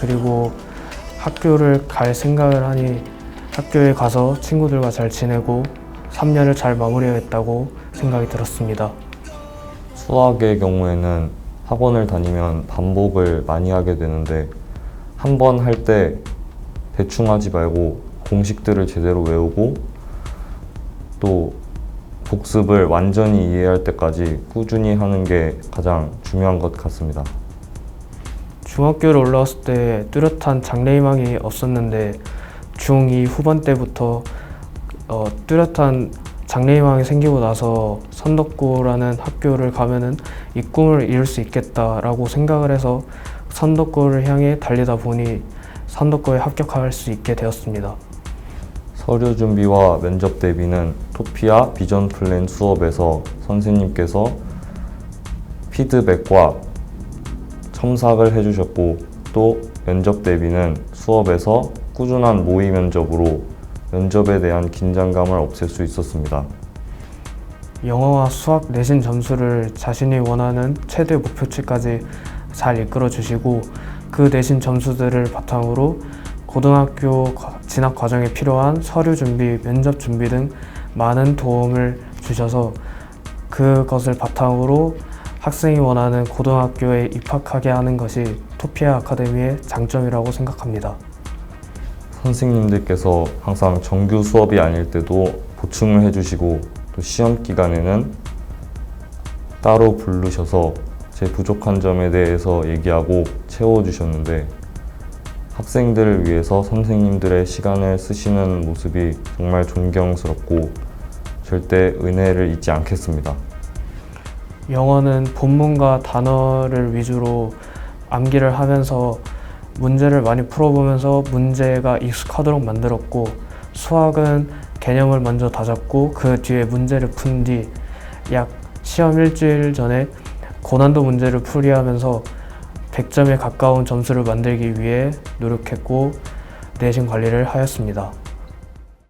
그리고 학교를 갈 생각을 하니 학교에 가서 친구들과 잘 지내고 3년을 잘 마무리하겠다고 생각이 들었습니다. 수학의 경우에는 학원을 다니면 반복을 많이 하게 되는데 한 번 할 때 대충 하지 말고 공식들을 제대로 외우고 또 복습을 완전히 이해할 때까지 꾸준히 하는 게 가장 중요한 것 같습니다. 중학교를 올라왔을 때 뚜렷한 장래희망이 없었는데 중2 후반 때부터 뚜렷한 장래희망이 생기고 나서 선덕고라는 학교를 가면은 이 꿈을 이룰 수 있겠다라고 생각을 해서 선덕고를 향해 달리다 보니 선덕고에 합격할 수 있게 되었습니다. 서류 준비와 면접 대비는 토피아 비전 플랜 수업에서 선생님께서 피드백과 첨삭을 해주셨고 또 면접 대비는 수업에서 꾸준한 모의 면접으로 면접에 대한 긴장감을 없앨 수 있었습니다. 영어와 수학 내신 점수를 자신이 원하는 최대 목표치까지 잘 이끌어 주시고 그 내신 점수들을 바탕으로 고등학교 진학 과정에 필요한 서류 준비, 면접 준비 등 많은 도움을 주셔서 그것을 바탕으로 학생이 원하는 고등학교에 입학하게 하는 것이 토피아 아카데미의 장점이라고 생각합니다. 선생님들께서 항상 정규 수업이 아닐 때도 보충을 해주시고 또 시험 기간에는 따로 부르셔서 제 부족한 점에 대해서 얘기하고 채워주셨는데 학생들을 위해서 선생님들의 시간을 쓰시는 모습이 정말 존경스럽고 절대 은혜를 잊지 않겠습니다. 영어는 본문과 단어를 위주로 암기를 하면서 문제를 많이 풀어보면서 문제가 익숙하도록 만들었고 수학은 개념을 먼저 다잡고 그 뒤에 문제를 푼 뒤 약 시험 일주일 전에 고난도 문제를 풀이하면서 100점에 가까운 점수를 만들기 위해 노력했고 내신 관리를 하였습니다.